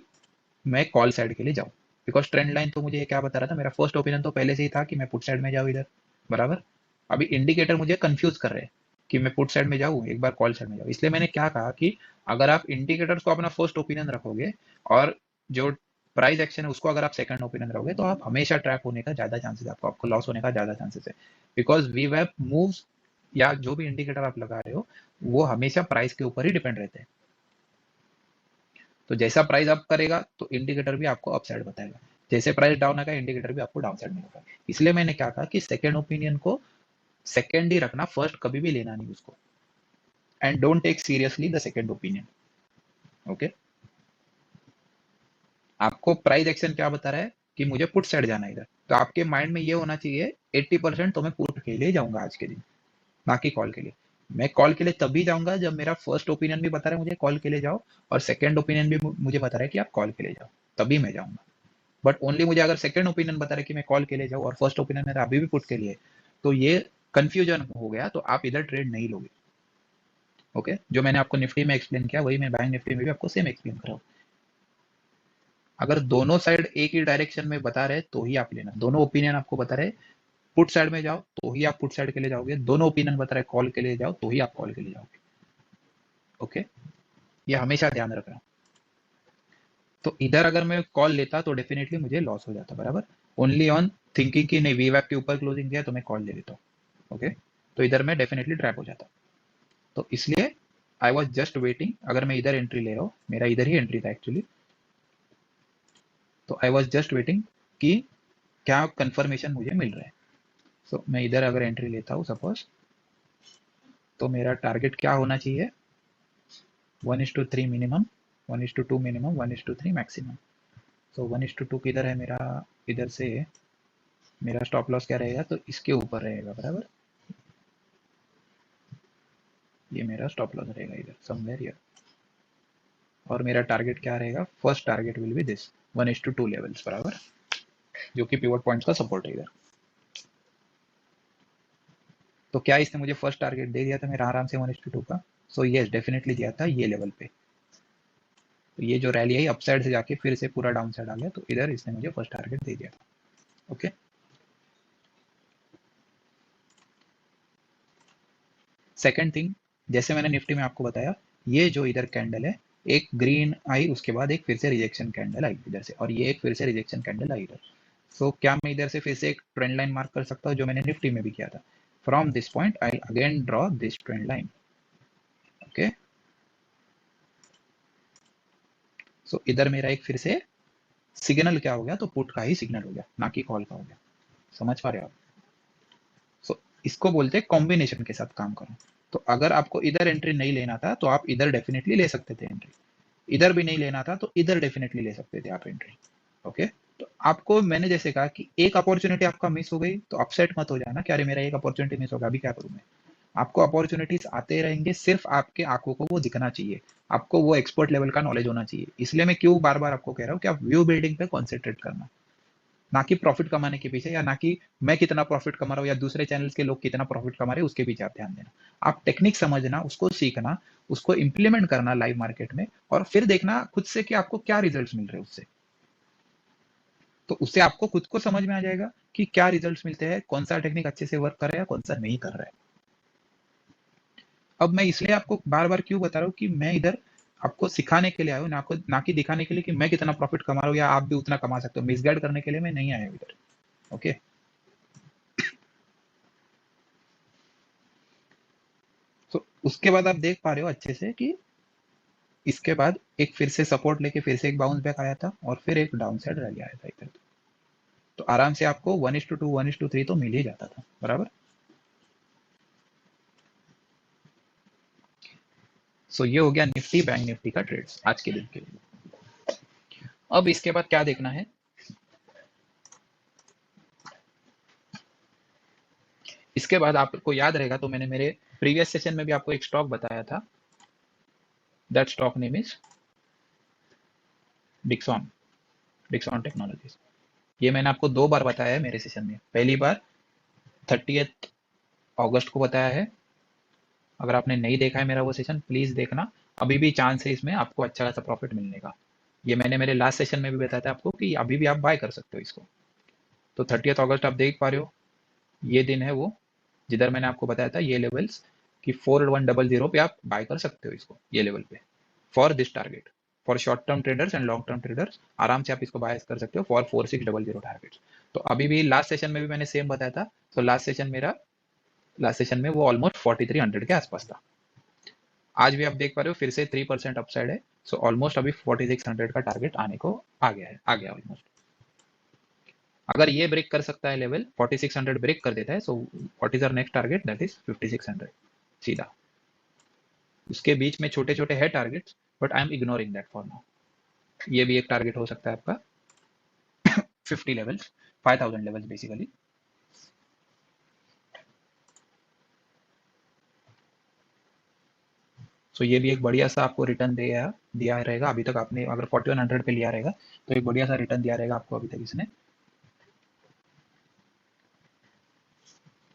मैं कॉल साइड के लिए जाऊं, बिकॉज ट्रेंड लाइन तो मुझे ये क्या बता रहा था, मेरा फर्स्ट ओपिनियन तो पहले से ही था कि मैं पुट साइड में जाऊं इधर, बराबर। अभी इंडिकेटर मुझे कंफ्यूज कर रहे हैं कि मैं पुट साइड में जाऊं एक बार कॉल साइड में जाऊं। इसलिए मैंने क्या कहा कि अगर आप इंडिकेटर्स को अपना फर्स्ट ओपिनियन रखोगे और जो प्राइस एक्शन है उसको अगर आप सेकंड ओपिनियन रखोगे, तो आप हमेशा ट्रैप होने का ज्यादा चांसेस है, आपको लॉस होने का ज्यादा चांसेस है। बिकॉज वी वेब मूव्स या जो भी इंडिकेटर आप लगा रहे हो वो हमेशा प्राइस के ऊपर ही डिपेंड रहते हैं। तो जैसा प्राइस अप करेगा तो इंडिकेटर भी आपको अप साइड बताएगा, जैसे प्राइस डाउन आएगा इंडिकेटर भी आपको डाउन साइड मिलेगा। इसलिए मैंने क्या कहा कि सेकंड ओपिनियन को सेकंड ही रखना, फर्स्ट कभी भी लेना नहीं उसको, and don't take seriously the second opinion. Okay, आपको प्राइस एक्शन क्या बता रहा है कि मुझे पुट साइड जाना है इधर, तो आपके माइंड में ये होना चाहिए 80% तो मैं पुट के लिए जाऊंगा आज के दिन, ना कि कॉल के लिए। मैं कॉल के लिए तभी जाऊंगा जब मेरा फर्स्ट ओपिनियन भी बता रहा है मुझे कॉल के लिए जाओ, और सेकंड ओपिनियन भी मुझे बता रहा है कि आप कॉल के लिए जाओ, तभी मैं जाऊंगा। बट ओनली मुझे अगर सेकंड ओपिनियन बता रहा है कि मैं कॉल के लिए जाऊँ और फर्स्ट ओपिनियन मेरा अभी भी पुट के लिए, तो ये कंफ्यूजन हो गया, तो आप इधर ट्रेड नहीं लोगे। ओके, जो मैंने आपको निफ्टी में एक्सप्लेन किया वही मैं बैंक निफ्टी में भी आपको सेम एक्सप्लेन कर रहा हूँ। अगर दोनों साइड एक ही डायरेक्शन में बता रहे तो ही आप लेना, दोनों ओपिनियन आपको बता रहे पुट साइड में जाओ तो ही आप पुट साइड के लिए जाओगे, दोनों ओपिनियन बता रहे कॉल के लिए जाओ तो ही आप कॉल के लिए जाओगे। ओके, ये हमेशा ध्यान रखना। तो इधर अगर मैं कॉल लेता तो डेफिनेटली मुझे लॉस हो जाता, बराबर। ओनली ऑन थिंकिंग कि नहीं वी वैप के ऊपर क्लोजिंग दिया तो मैं कॉल ले लेता हूँ। ओके, तो इधर मैं डेफिनेटली ट्रैप हो जाता। तो इसलिए आई वॉज जस्ट वेटिंग, अगर मैं इधर एंट्री ले रहा हूँ, मेरा इधर ही एंट्री था एक्चुअली, तो आई वॉज जस्ट वेटिंग कि क्या कंफर्मेशन मुझे मिल रहा है। सो मैं इधर अगर एंट्री लेता हूँ सपोज, तो मेरा टारगेट क्या होना चाहिए? 1:3 मिनिमम, 1:2 मिनिमम, 1:3 मैक्सिमम। सो 1:2 किधर है मेरा? इधर से मेरा स्टॉप लॉस क्या रहेगा? तो इसके ऊपर रहेगा, बराबर। ये मेरा स्टॉप लॉस रहेगा इधर समवेयर हियर, और मेरा टारगेट क्या रहेगा? First target will be this 1:2 levels, बराबर, जो कि पिवट पॉइंट्स का सपोर्ट है इधर। तो क्या इसने मुझे फर्स्ट टारगेट दे दिया था मेरा आराम से 1:2 का? सो यस, डेफिनेटली दिया था ये लेवल पे। तो ये जो रैली आई अपसाइड से जाके फिर से पूरा डाउन साइड आ गया, तो इधर इसने मुझे फर्स्ट टारगेट दे दिया था। ओके, सेकंड थिंग, जैसे मैंने निफ्टी में आपको बताया, ये जो इधर कैंडल है, एक ग्रीन आई, उसके बाद एक फिर से रिजेक्शन कैंडल आई इधर से, और ये एक फिर से रिजेक्शन कैंडल आई इधर। सो क्या मैं इधर से फिर से एक ट्रेंड लाइन मार्क कर सकता हूँ, जो मैंने निफ्टी में भी किया था? From this point I again draw this trend line. Okay, so इधर मेरा एक फिर से सिग्नल क्या हो गया, तो पुट का ही सिग्नल हो गया, ना कि कॉल का हो गया। समझ पा रहे हो आप? सो इसको बोलते हैं कॉम्बिनेशन के साथ काम करो। तो अगर आपको इधर एंट्री नहीं लेना था तो आप इधर डेफिनेटली ले सकते थे एंट्री, इधर भी नहीं लेना था तो इधर डेफिनेटली ले सकते थे आप एंट्री। ओके, तो आपको मैंने जैसे कहा कि एक अपॉर्चुनिटी आपका मिस हो गई तो अपसेट मत हो जाना कि अरे मेरा एक अपॉर्चुनिटी मिस होगा, अभी क्या करूं मैं। आपको अपॉर्चुनिटीज आते रहेंगे, सिर्फ आपके आंखों को वो दिखना चाहिए, आपको वो एक्सपर्ट लेवल का नॉलेज होना चाहिए। इसलिए मैं क्यों बार बार आपको कह रहा हूँ कि आप व्यू बिल्डिंग पे कॉन्सेंट्रेट करना, ना कि प्रॉफिट कमाने के पीछे, या ना कि मैं कितना प्रॉफिट कमा रहा हूँ या दूसरे चैनल्स के लोग कितना प्रॉफिट कमा रहे हैं उसके पीछे आप ध्यान देना। आप टेक्निक समझना, उसको सीखना, उसको इंप्लीमेंट करना लाइव मार्केट में, और फिर देखना खुद से कि आपको क्या रिजल्ट्स मिल रहे हैं उससे। तो उससे आपको खुद को समझ में आ जाएगा कि क्या रिजल्ट्स मिलते हैं, कौन सा टेक्निक अच्छे से वर्क कर रहा है, कौन सा नहीं कर रहा है। अब मैं इसलिए आपको बार बार क्यों बता रहा हूँ कि मैं इधर आपको सिखाने के लिए आया हूँ, ना कि दिखाने के लिए कि मैं कितना प्रॉफिट कमा रहा हूँ या आप भी उतना कमा सकते हो। मिसगाइड करने के लिए मैं नहीं आया हूँ इधर। ओके, तो उसके बाद आप देख पा रहे हो अच्छे से कि इसके बाद एक फिर से सपोर्ट लेके फिर से एक बाउंस बैक आया था, और फिर एक डाउन साइड रैली आया था इधर। तो आराम से आपको 1:2 1:3 तो मिल ही जाता था, बराबर। सो ये हो गया निफ्टी बैंक निफ्टी का ट्रेड्स आज के दिन के लिए। अब इसके बाद क्या देखना है, इसके बाद आपको याद रहेगा तो मैंने मेरे प्रीवियस सेशन में भी आपको एक स्टॉक बताया था, that stock name is Dixon, Dixon technologies. ये मैंने आपको 2 बार बताया है मेरे सेशन में। पहली बार 30 अगस्त को बताया है, अगर आपने नहीं देखा है मेरा वो सेशन प्लीज देखना, अभी भी चांस है इसमें आपको अच्छा खासा प्रॉफिट मिलने का। ये मैंने मेरे लास्ट सेशन में भी बताया था आपको कि अभी भी आप बाय कर सकते हो इसको। तो 30 अगस्त आप देख पा रहे हो, ये दिन है वो जिधर मैंने आपको बताया था ये लेवल्स कि 4100 पे आप बाय कर सकते हो इसको, ये लेवल पे, for this target. For short term traders and long term traders आराम से आप इसको बाय कर सकते हो फॉर 4600 टारगेट। तो अभी भी लास्ट सेशन में भी मैंने सेम बताया था। तो लास्ट सेशन में वो ऑलमोस्ट 4300 के आसपास था। आज भी आप देख पा रहे हो फिर से 3% अपसाइड है। सो ऑलमोस्ट अभी 4600 का टारगेट आने को आ गया ऑलमोस्ट। अगर ये ब्रेक कर सकता है लेवल 4600 ब्रेक कर देता है, so what is our next target, that is 5600 सीधा। उसके बीच में छोटे छोटे है targets, but I am ignoring that for now. ये भी एक टारगेट हो सकता है आपका 50 लेवल्स, 5000 लेवल्स बेसिकली। सो ये भी एक बढ़िया सा आपको रिटर्न दिया रहेगा। अभी तक आपने अगर 4100 पे लिया रहेगा तो एक बढ़िया सा रिटर्न दिया रहेगा आपको अभी तक इसने।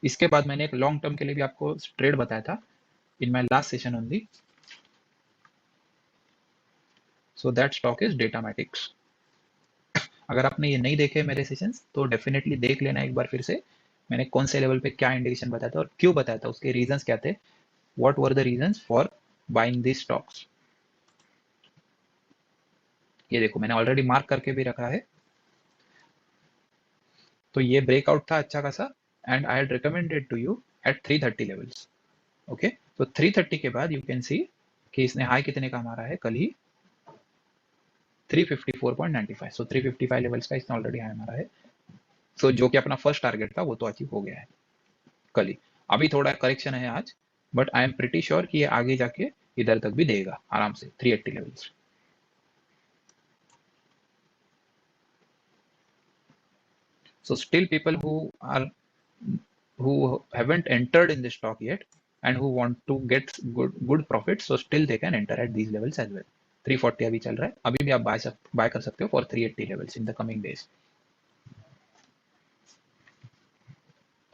इसके बाद मैंने एक लॉन्ग टर्म के लिए भी आपको ट्रेड बताया था in my last session only. So that stock is Datamatics. अगर आपने ये नहीं देखे मेरे सेशंस तो डेफिनेटली देख लेना एक बार फिर से। मैंने कौन से लेवल पे क्या इंडिकेशन बताया था और क्यों बताया था, उसके रीजंस क्या थे, what were the reasons for buying this stocks. ये देखो मैंने ऑलरेडी मार्क करके भी रखा है। तो ये ब्रेकआउट था अच्छा खासा, and I had recommended to you at 330 levels. Okay, तो 330 के बाद यू कैन सी कि इसने हाई कितने का मारा है कल ही, 354.95। सो 355 लेवल्स का इसने ऑलरेडी हाई मारा है। सो जो कि अपना फर्स्ट टारगेट था वो तो अचीव हो गया है कल ही। अभी थोड़ा करेक्शन है आज, but I am pretty sure कि ये आगे जाके इधर तक भी देगा आराम से 380 levels. So still people who haven't entered in the stock yet and who want to get good profits, so still they can enter at these levels as well. 340 अभी चल रहा है, अभी भी आप बाय कर सकते हो for 380 levels in the coming days.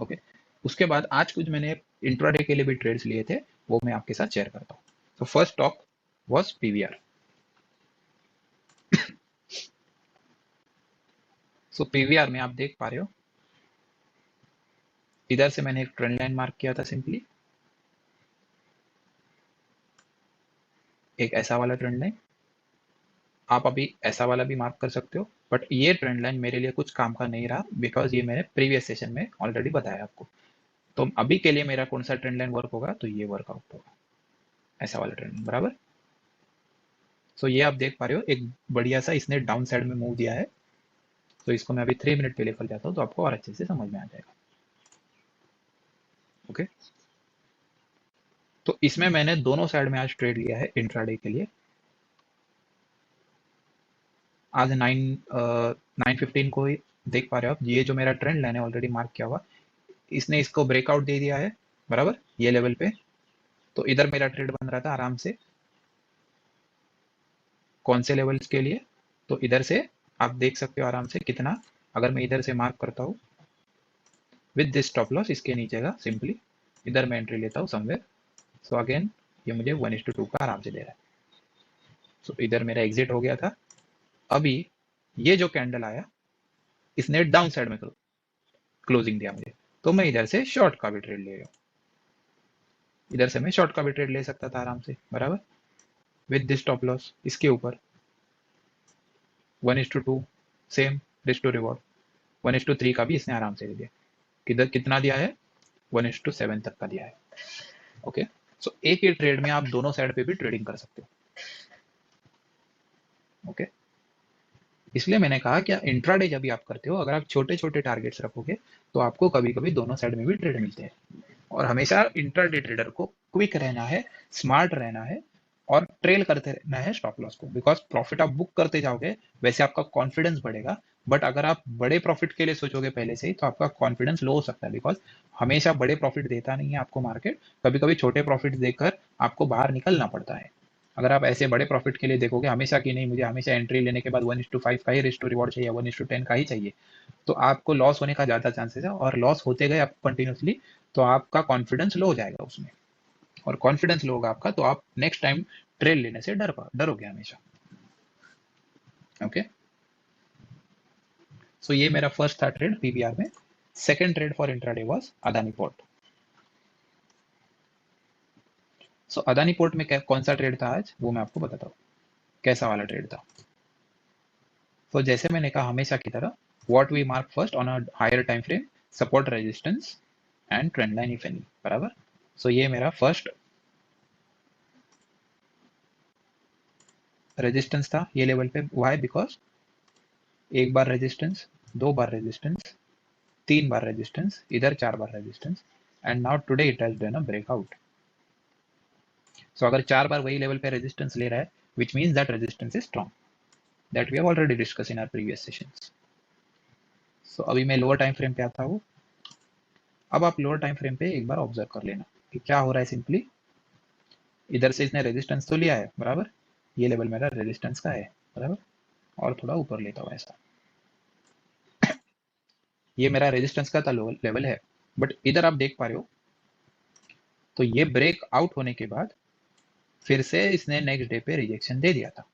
Okay, उसके बाद आज कुछ मैंने इंट्राडे के लिए भी ट्रेड्स लिए थे, वो मैं आपके साथ शेयर करता हूँ। तो first stock was PVR. So PVR में आप देख पा रहे हो इधर से मैंने एक ट्रेंड लाइन मार्क किया था सिंपली, एक ऐसा वाला ट्रेंड लाइन, आप अभी ऐसा वाला भी मार्क कर सकते हो, बट ये ट्रेंड लाइन मेरे लिए कुछ काम का नहीं रहा बिकॉज ये मैंने प्रीवियस सेशन में ऑलरेडी बताया आपको। तो अभी के लिए मेरा कौन सा ट्रेंड लाइन वर्क होगा, तो ये वर्कआउट होगा, ऐसा वाला ट्रेंड, बराबर। सो ये आप देख पा रहे हो एक बढ़िया सा इसने डाउन साइड में मूव दिया है। तो इसको मैं अभी 3 मिनट के लिए कर जाता हूँ तो आपको और अच्छे से समझ में आ जाएगा। ओके, तो इसमें मैंने दोनों साइड में आज ट्रेड लिया है इंट्राडे के लिए। आज 9:15 को ही देख पा रहे हो आप, ये जो मेरा ट्रेंड लाइन है ऑलरेडी मार्क किया हुआ, इसने इसको ब्रेकआउट दे दिया है, बराबर, ये लेवल पे। तो इधर मेरा ट्रेड बन रहा था आराम से, कौन से लेवल्स के लिए, तो इधर से आप देख सकते हो आराम से कितना, अगर मैं इधर से मार्क करता हूँ विद दिस स्टॉप लॉस इसके नीचे का, सिंपली इधर मैं एंट्री लेता हूँ समवेयर। सो अगेन ये मुझे 1:2 का आराम से दे रहा है। सो इधर मेरा एग्जिट हो गया था। अभी ये जो कैंडल आया इसने डाउन साइड में क्लोजिंग दिया मुझे, तो मैं इधर से शॉर्ट का भी ट्रेड ले रहा हूँ, इधर से मैं शॉर्ट का भी ट्रेड ले सकता था आराम से, बराबर, विद दिस स्टॉप लॉस इसके ऊपर 1:2 सेम रिस्क टू रिवॉर्ड। 1:3 का भी इसने आराम से दे दिया, किधर कितना दिया है, 1:7 तक का दिया है। ओके, सो एक ही ट्रेड में आप दोनों साइड पे भी ट्रेडिंग कर सकते हो। ओके, इसलिए मैंने कहा कि इंट्राडे जब भी आप करते हो, अगर आप छोटे छोटे टारगेट्स रखोगे तो आपको कभी कभी दोनों साइड में भी ट्रेड मिलते हैं। और हमेशा इंट्राडे ट्रेडर को क्विक रहना है, स्मार्ट रहना है और ट्रेल करते रहना है स्टॉप लॉस को, बिकॉज प्रॉफिट आप बुक करते जाओगे वैसे आपका कॉन्फिडेंस बढ़ेगा। बट अगर आप बड़े प्रॉफिट के लिए सोचोगे पहले से ही तो आपका कॉन्फिडेंस लो हो सकता है, बिकॉज हमेशा बड़े प्रॉफिट देता नहीं है आपको मार्केट, कभी कभी छोटे प्रॉफिट देकर आपको बाहर निकलना पड़ता है। अगर आप ऐसे बड़े प्रॉफिट के लिए देखोगे हमेशा कि नहीं मुझे हमेशा एंट्री लेने के बाद 1:5 का ही रिस्क टू रिवॉर्ड चाहिए, 1:10 का ही चाहिए, तो आपको लॉस होने का ज्यादा चांसेस है, और लॉस होते गए आप कंटिन्यूसली तो आपका कॉन्फिडेंस लो हो जाएगा उसमें, और कॉन्फिडेंस लो होगा आपका तो आप नेक्स्ट टाइम ट्रेल लेने से डरोगे हमेशा। ओके, सो ये मेरा फर्स्ट था ट्रेड पीवीआर में। Second trade for intraday was Adani port. So Adani port में कौन सा ट्रेड था आज वो मैं आपको बताता हूँ कैसा वाला ट्रेड था। तो जैसे मैंने कहा हमेशा की तरह, what we mark first on a higher time frame, support resistance and trend line if any, बराबर। सो ये मेरा फर्स्ट रेजिस्टेंस था ये लेवल पे, व्हाई, बिकॉज एक बार रेजिस्टेंस, दो बार रेजिस्टेंस, तीन बार रेजिस्टेंस, इधर चार बार resistance, and now today it has done a breakout. So अगर चार बार वही लेवल पे रेजिस्टेंस ले रहा है, which means that resistance is strong, that we have already discussed in our previous sessions. So अभी मैं लोअर टाइम फ्रेम पे आता हूँ। अब आप लोअर टाइम फ्रेम पे एक बार ऑब्जर्व कर लेना कि क्या हो रहा है। सिंपली इधर से इसने रेजिस्टेंस तो लिया है, बराबर, ये लेवल मेरा रेजिस्टेंस का है, बराबर, और थोड़ा ऊपर लेता हूँ ऐसा, ये मेरा रेजिस्टेंस का लेवल है। बट इधर आप देख पा रहे हो तो ये ब्रेक आउट होने के बाद फिर से इसने नेक्स्ट डे पे रिजेक्शन दे दिया था।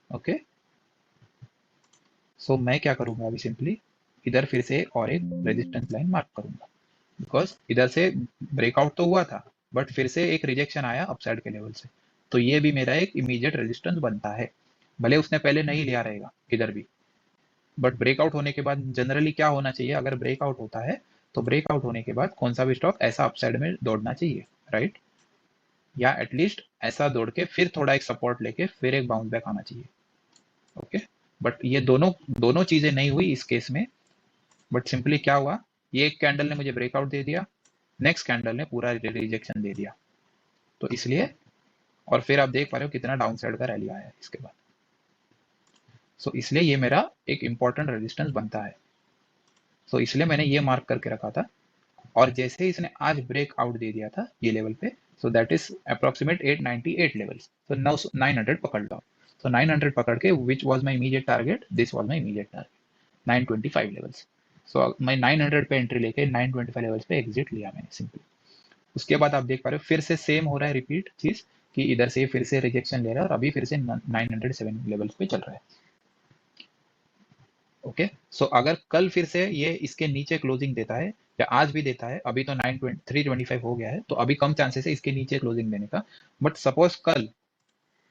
ओके, सो मैं क्या करूंगा अभी, सिंपली इधर फिर से और एक रेजिस्टेंस लाइन मार्क करूंगा, बिकॉज इधर से ब्रेकआउट तो हुआ था बट फिर से एक रिजेक्शन आया अपसाइड के लेवल से, तो ये भी मेरा एक इमीडिएट रेजिस्टेंस बनता है, भले उसने पहले नहीं लिया रहेगा इधर भी। बट ब्रेकआउट होने के बाद जनरली क्या होना चाहिए, अगर ब्रेकआउट होता है तो ब्रेकआउट होने के बाद कौन सा भी स्टॉक ऐसा अपसाइड में दौड़ना चाहिए, राइट, या एटलीस्ट ऐसा दौड़ के फिर थोड़ा एक सपोर्ट लेके फिर एक बाउंस बैक आना चाहिए। ओके, बट ये दोनों दोनों चीजें नहीं हुई इस केस में। बट सिंपली क्या हुआ, ये एक कैंडल ने मुझे ब्रेकआउट दे दिया, नेक्स्ट कैंडल ने पूरा रिजेक्शन दे दिया, तो इसलिए, और फिर आप देख पा रहे हो कितना डाउन साइड का रैली आया है इसके बाद। सो इसलिए ये मेरा एक इंपॉर्टेंट रेजिस्टेंस बनता है, सो इसलिए मैंने ये मार्क करके रखा था। और जैसे ही इसने आज ब्रेक आउट दे दिया था ये लेवल पे, so that is approximate 898 levels, so now 900 पकड़ लो। सो 900 पकड़ के which was my immediate target, this was my immediate target 925 levels. So मैं 900 पे एंट्री लेके 925 लेवल्स पे एग्जिट लिया मैंने सिंपली। उसके बाद आप देख पा रहे हो फिर से सेम हो रहा है रिपीट चीज, कि इधर से फिर से रिजेक्शन ले रहा है और अभी फिर से 907 लेवल्स पे चल रहा है। ओके, सो अगर कल फिर से ये इसके नीचे क्लोजिंग देता है या आज भी देता है, अभी तो 325 हो गया है तो अभी कम चांसेस है इसके नीचे क्लोजिंग देने का, बट सपोज कल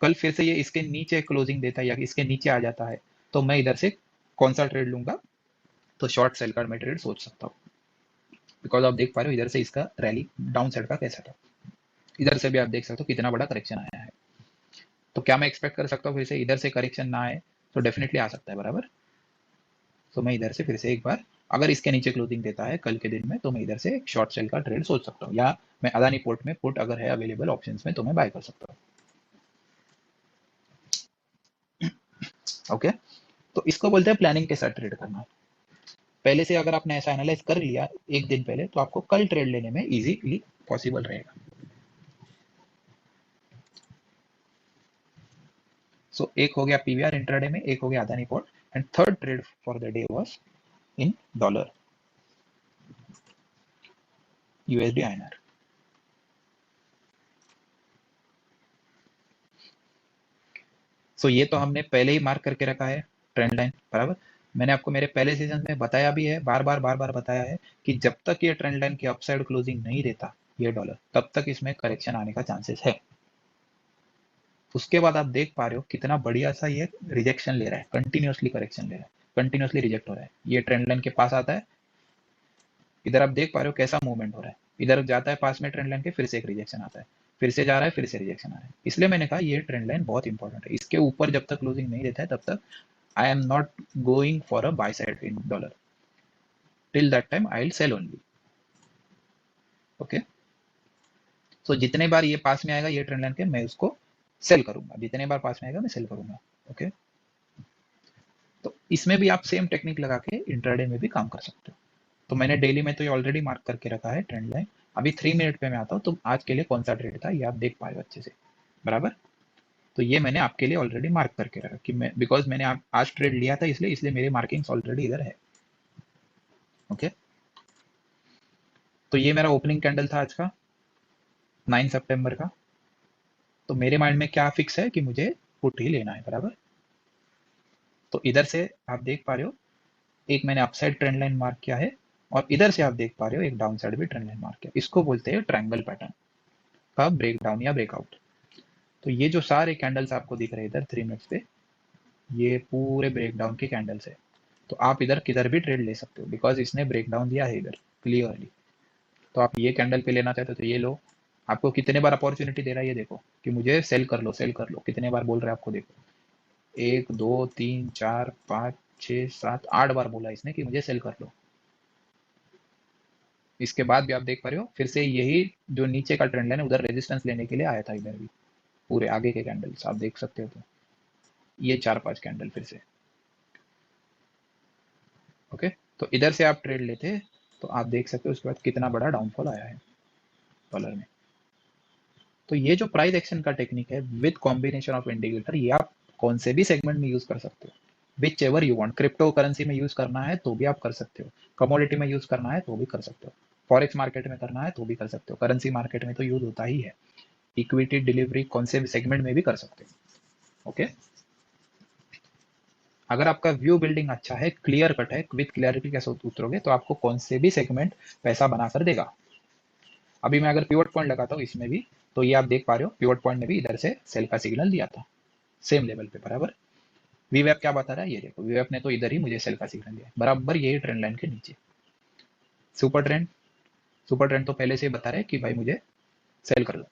कल फिर से ये इसके नीचे क्लोजिंग देता है या इसके नीचे आ जाता है, तो मैं इधर से कौन सा ट्रेड लूंगा? तो शॉर्ट सेल का मैं ट्रेड सोच सकता हूँ, बिकॉज आप देख पा रहे हो इधर से इसका रैली डाउन साइड का कैसा था, इधर से भी आप देख सकते हो कितना बड़ा करेक्शन आया है। तो क्या मैं एक्सपेक्ट कर सकता हूँ फिर से इधर से करेक्शन ना आए? तो डेफिनेटली आ सकता है, बराबर। तो मैं इधर से फिर से एक बार, अगर इसके नीचे क्लोजिंग देता है कल के दिन में, तो मैं इधर से एक शॉर्ट सेल का ट्रेड सोच सकता हूँ, या मैं अदानी पोर्ट में पुट अगर है अवेलेबल ऑप्शंस में तो मैं बाय कर सकता हूँ। ओके, तो इसको बोलते हैं प्लानिंग के साथ ट्रेड करना। पहले से अगर आपने ऐसा एनालाइज कर लिया एक दिन पहले, तो आपको कल ट्रेड लेने में इजीली पॉसिबल रहेगा। सो एक हो गया पीवीआर इंट्राडे में, एक हो गया Adani port, and third trade for the day was in dollar USD INR. So ये तो हमने पहले ही मार्क करके रखा है ट्रेंड लाइन, बराबर। मैंने आपको मेरे पहले सीजन में बताया भी है, बार बार बताया है कि जब तक ये ट्रेंड लाइन की अपसाइड क्लोजिंग नहीं देता ये डॉलर, तब तक इसमें करेक्शन आने का चांसेस है। उसके बाद आप देख पा रहे हो कितना बढ़िया सा ये रिजेक्शन ले रहा है, कंटिन्यूअसली करेक्शन ले रहा है, कंटिन्यूअसली रिजेक्ट हो रहा है। ये ट्रेंड लाइन के पास आता है, इधर आप देख पा रहे हो कैसा मूवमेंट हो रहा है, इधर जाता है पास में ट्रेंड लाइन के, फिर से एक रिजेक्शन आता है, फिर से जा रहा है, फिर से रिजेक्शन आ रहा है। इसलिए मैंने कहा ये ट्रेंड लाइन बहुत इंपॉर्टेंट है, इसके ऊपर जब तक क्लोजिंग नहीं देता है तब तक I am not going for a buy side in dollar. Till that time, I'll sell only. Okay. So जितने बार ये पास में आएगा ये ट्रेंड लाइन के, मैं उसको सेल करूंगा, जितने बार पास में आएगा मैं सेल करूंगा। ओके, तो इसमें भी आप सेम टेक्निक लगा के इंट्राडे में भी काम कर सकते हो। तो मैंने डेली में तो ये ऑलरेडी मार्क करके रखा है ट्रेंड लाइन। अभी 3 मिनट पे मैं आता हूँ, तो आज के लिए कौन सा ट्रेड था ये आप देख पाए अच्छे से, बराबर। तो ये मैंने आपके लिए ऑलरेडी मार्क करके रखा कि मैं, बिकॉज मैंने आज ट्रेड लिया था इसलिए इसलिए मेरी मार्किंग्स ऑलरेडी इधर है। ओके, तो ये मेरा ओपनिंग कैंडल था आज का 9 सितंबर का। तो मेरे माइंड में क्या फिक्स है कि मुझे पुट ही लेना है, बराबर। तो इधर से आप देख पा रहे हो एक मैंने अपसाइड ट्रेंड लाइन मार्क किया है, और इधर से आप देख पा रहे हो एक डाउन साइड भी ट्रेंड लाइन मार्क किया। इसको बोलते हैं ट्रायंगल पैटर्न का ब्रेक डाउन या ब्रेकआउट। तो ये जो सारे कैंडल्स आपको दिख रहे हैं इधर 3 मिनट्स पे, ये पूरे ब्रेक डाउन के कैंडल्स है। तो आप इधर किधर भी ट्रेड ले सकते हो, बिकॉज इसने ब्रेक डाउन दिया है इधर क्लियरली। तो आप ये कैंडल पे लेना चाहते हो तो ये लो। आपको कितने बार अपॉर्चुनिटी दे रहा है ये देखो, कि मुझे सेल कर लो, सेल कर लो, कितने बार बोल रहा है आपको देखो। 1 2 3 4 5 6 7 8 बार बोला इसने कि मुझे सेल कर लो। इसके बाद भी आप देख पा रहे हो फिर से यही जो नीचे का ट्रेंड लाइन उधर रेजिस्टेंस लेने के लिए आया था इधर भी, पूरे आगे के कैंडल्स आप देख सकते हो। तो ये 4 5 कैंडल फिर से। ओके, तो इधर से आप ट्रेड लेते तो आप देख सकते हो उसके बाद कितना बड़ा डाउनफॉल आया है डॉलर में। तो ये जो प्राइस एक्शन का टेक्निक है विद कॉम्बिनेशन ऑफ इंडिकेटर, ये आप कौन से भी सेगमेंट में यूज कर सकते हो, which ever you want. Crypto currency में यूज करना है तो भी आप कर सकते हो, कमोडिटी में यूज करना है तो भी कर सकते हो, फॉरेक्स मार्केट में करना है तो भी कर सकते हो, करेंसी मार्केट में तो यूज होता ही है, इक्विटी डिलीवरी कौन से भी सेगमेंट में भी कर सकते हो। ओके, अगर आपका व्यू बिल्डिंग अच्छा है, क्लियर कट है, विद क्लियरिटी कैसे उतरोगे, तो आपको कौन से भी सेगमेंट पैसा बनाकर देगा। अभी मैं अगर पिवट पॉइंट लगाता हूँ इसमें भी, तो ये आप देख पा रहे हो पिवट पॉइंट ने भी इधर से सेल का सिग्नल दिया था सेम लेवल पे, बराबर। वीवेप क्या बता रहा है ये देखो, वीवेप ने तो इधर ही मुझे सेल का सिग्नल दिया बराबर यही ट्रेंड लाइन के नीचे। सुपर ट्रेंड, सुपर ट्रेंड तो पहले से ही बता रहे हैं कि भाई मुझे सेल कर लो,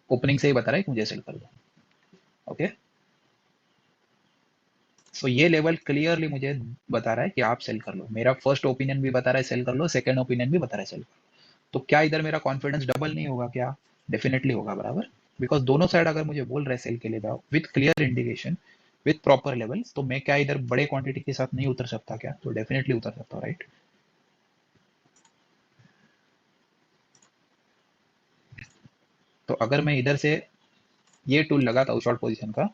ओपनिंग से ही बता रहा है कि मुझे सेल कर लो। ओके, सो ये लेवल क्लियरली मुझे बता रहा है कि आप सेल कर लो। मेरा फर्स्ट ओपिनियन भी बता रहा है सेल कर लो, सेकंड ओपिनियन भी बता रहा है सेल कर लो। तो क्या इधर मेरा कॉन्फिडेंस डबल नहीं होगा क्या? डेफिनेटली होगा, बराबर। बिकॉज दोनों साइड अगर मुझे बोल रहे सेल के लिए जाओ with clear indication, with proper level, तो मैं क्या इधर बड़े क्वांटिटी के साथ नहीं उतर सकता क्या? तो डेफिनेटली उतर सकता हूँ, राइट। तो अगर मैं इधर से ये टूल लगाता हूँ शॉर्ट पोजीशन का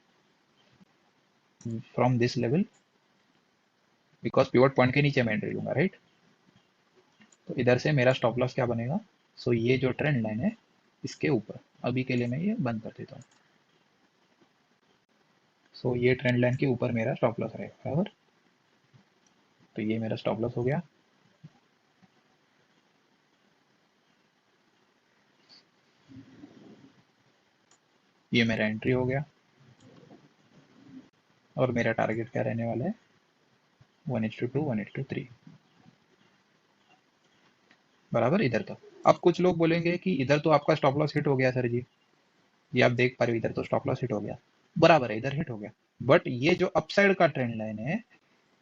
from this level, because pivot point के नीचे मैं एंट्री लूंगा, राइट। तो इधर से मेरा स्टॉप लॉस क्या बनेगा? सो ये जो ट्रेंड लाइन है इसके ऊपर, अभी के लिए मैं ये बंद कर देता हूँ। सो ये ट्रेंड लाइन के ऊपर मेरा स्टॉप लॉस रहेगा, बराबर। तो ये मेरा स्टॉप लॉस हो गया। ये मेरा एंट्री हो गया और मेरा टारगेट क्या रहने वाला है 1:2 1:3 बराबर इधर तक। अब कुछ लोग बोलेंगे कि इधर तो आपका स्टॉप लॉस हिट हो गया सर जी, ये आप देख पा रहे हो इधर तो स्टॉप लॉस हिट हो गया, बराबर है इधर हिट हो गया, बट ये जो अपसाइड का ट्रेंड लाइन है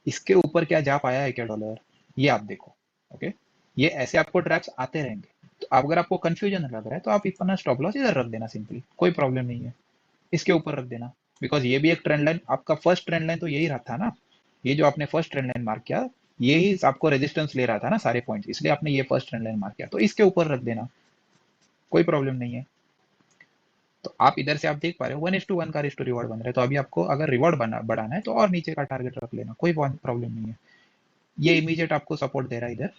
इसके ऊपर क्या जा पाया है क्या डॉलर, ये आप देखो। ओके, ये ऐसे आपको ट्रैप्स आते रहेंगे, तो अगर आपको कंफ्यूजन लग रहा है तो आप अपना स्टॉप लॉस इधर रख देना, सिंपली कोई प्रॉब्लम नहीं है, इसके ऊपर रख देना, बिकॉज ये भी एक ट्रेंड लाइन, आपका फर्स्ट ट्रेंड लाइन तो यही रहा था ना, ये जो आपने फर्स्ट ट्रेंड लाइन मार्क किया यही आपको रेजिस्टेंस ले रहा था ना सारे पॉइंट्स, इसलिए आपने ये फर्स्ट ट्रेंड लाइन मार्क किया, तो इसके ऊपर रख देना, कोई प्रॉब्लम नहीं है। तो आप इधर से आप देख पा रहे हो 1:1 का रिस्टो रिवॉर्ड बन रहा है, तो अभी आपको अगर रिवॉर्ड बढ़ाना है तो और नीचे का टारगेट रख लेना, कोई प्रॉब्लम नहीं है। ये इमीडिएट आपको सपोर्ट दे रहा है इधर,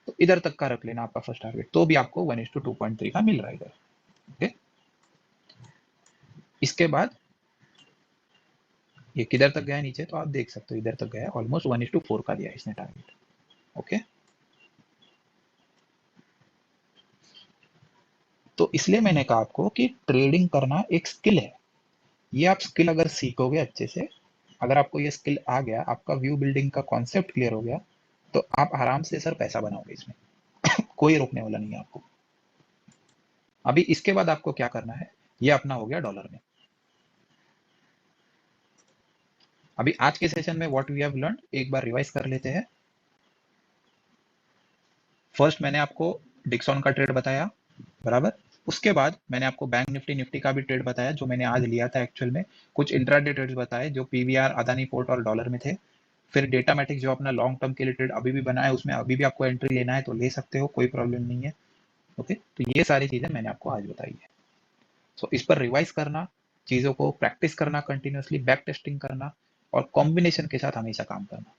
तो इधर तक का रख लेना आपका फर्स्ट टारगेट, तो भी आपको 1:2.3 का मिल रहा है इधर। ओके, इसके बाद ये किधर तक गया है नीचे, तो आप देख सकते हो इधर तक गया है, ऑलमोस्ट 1:4 का दिया इसने टारगेट। ओके, तो इसलिए मैंने कहा आपको कि ट्रेडिंग करना एक स्किल है, ये आप स्किल अगर सीखोगे अच्छे से, अगर आपको ये स्किल आ गया, आपका व्यू बिल्डिंग का कॉन्सेप्ट क्लियर हो गया, तो आप आराम से सर पैसा बनाओगे इसमें कोई रोकने वाला नहीं है आपको। अभी इसके बाद आपको क्या करना है, ये अपना हो गया डॉलर में। अभी आज के सेशन में व्हाट वी हैव लर्न एक बार रिवाइज कर लेते हैं। फर्स्ट मैंने आपको डिक्सॉन का ट्रेड बताया, बराबर। उसके बाद मैंने आपको बैंक निफ्टी निफ्टी का भी ट्रेड बताया जो मैंने आज लिया था एक्चुअल में, कुछ इंट्राडे ट्रेड्स बताए जो पीवीआर, अदानी पोर्ट और डॉलर में थे। फिर डेटा मैटिक्स जो अपना लॉन्ग टर्म के लिए ट्रेड अभी भी बना है, उसमें अभी भी आपको एंट्री लेना है तो ले सकते हो, कोई प्रॉब्लम नहीं है। ओके, तो ये सारी चीजें मैंने आपको आज बताई है। सो इस पर रिवाइज करना, चीजों को प्रैक्टिस करना, कंटिन्यूसली बैक टेस्टिंग करना और कॉम्बिनेशन के साथ हमेशा काम करना।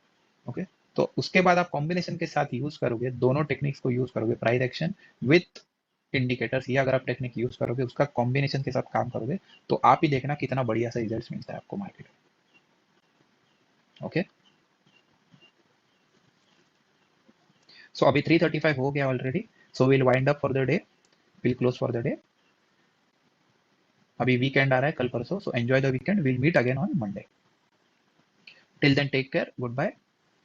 ओके, तो उसके बाद आप कॉम्बिनेशन के साथ यूज करोगे, दोनों टेक्निक्स को यूज करोगे, प्राइस एक्शन विथ इंडिकेटर्स, ये अगर आप टेक्निक यूज करोगे, उसका कॉम्बिनेशन के साथ काम करोगे, तो आप ही देखना कितना बढ़िया सा रिजल्ट मिलता है आपको मार्केट में। ओके, सो अभी 3:35 हो गया already, so will wind up for the day, will close for the day. अभी वीकेंड आ रहा है कल परसों, so enjoy the weekend, will meet again on Monday. Till then take care, good bye,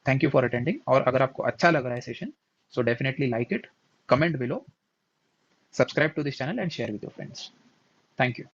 thank you for attending. और अगर आपको अच्छा लग रहा है session, so definitely like it, comment below, subscribe to this channel and share with your friends. Thank you.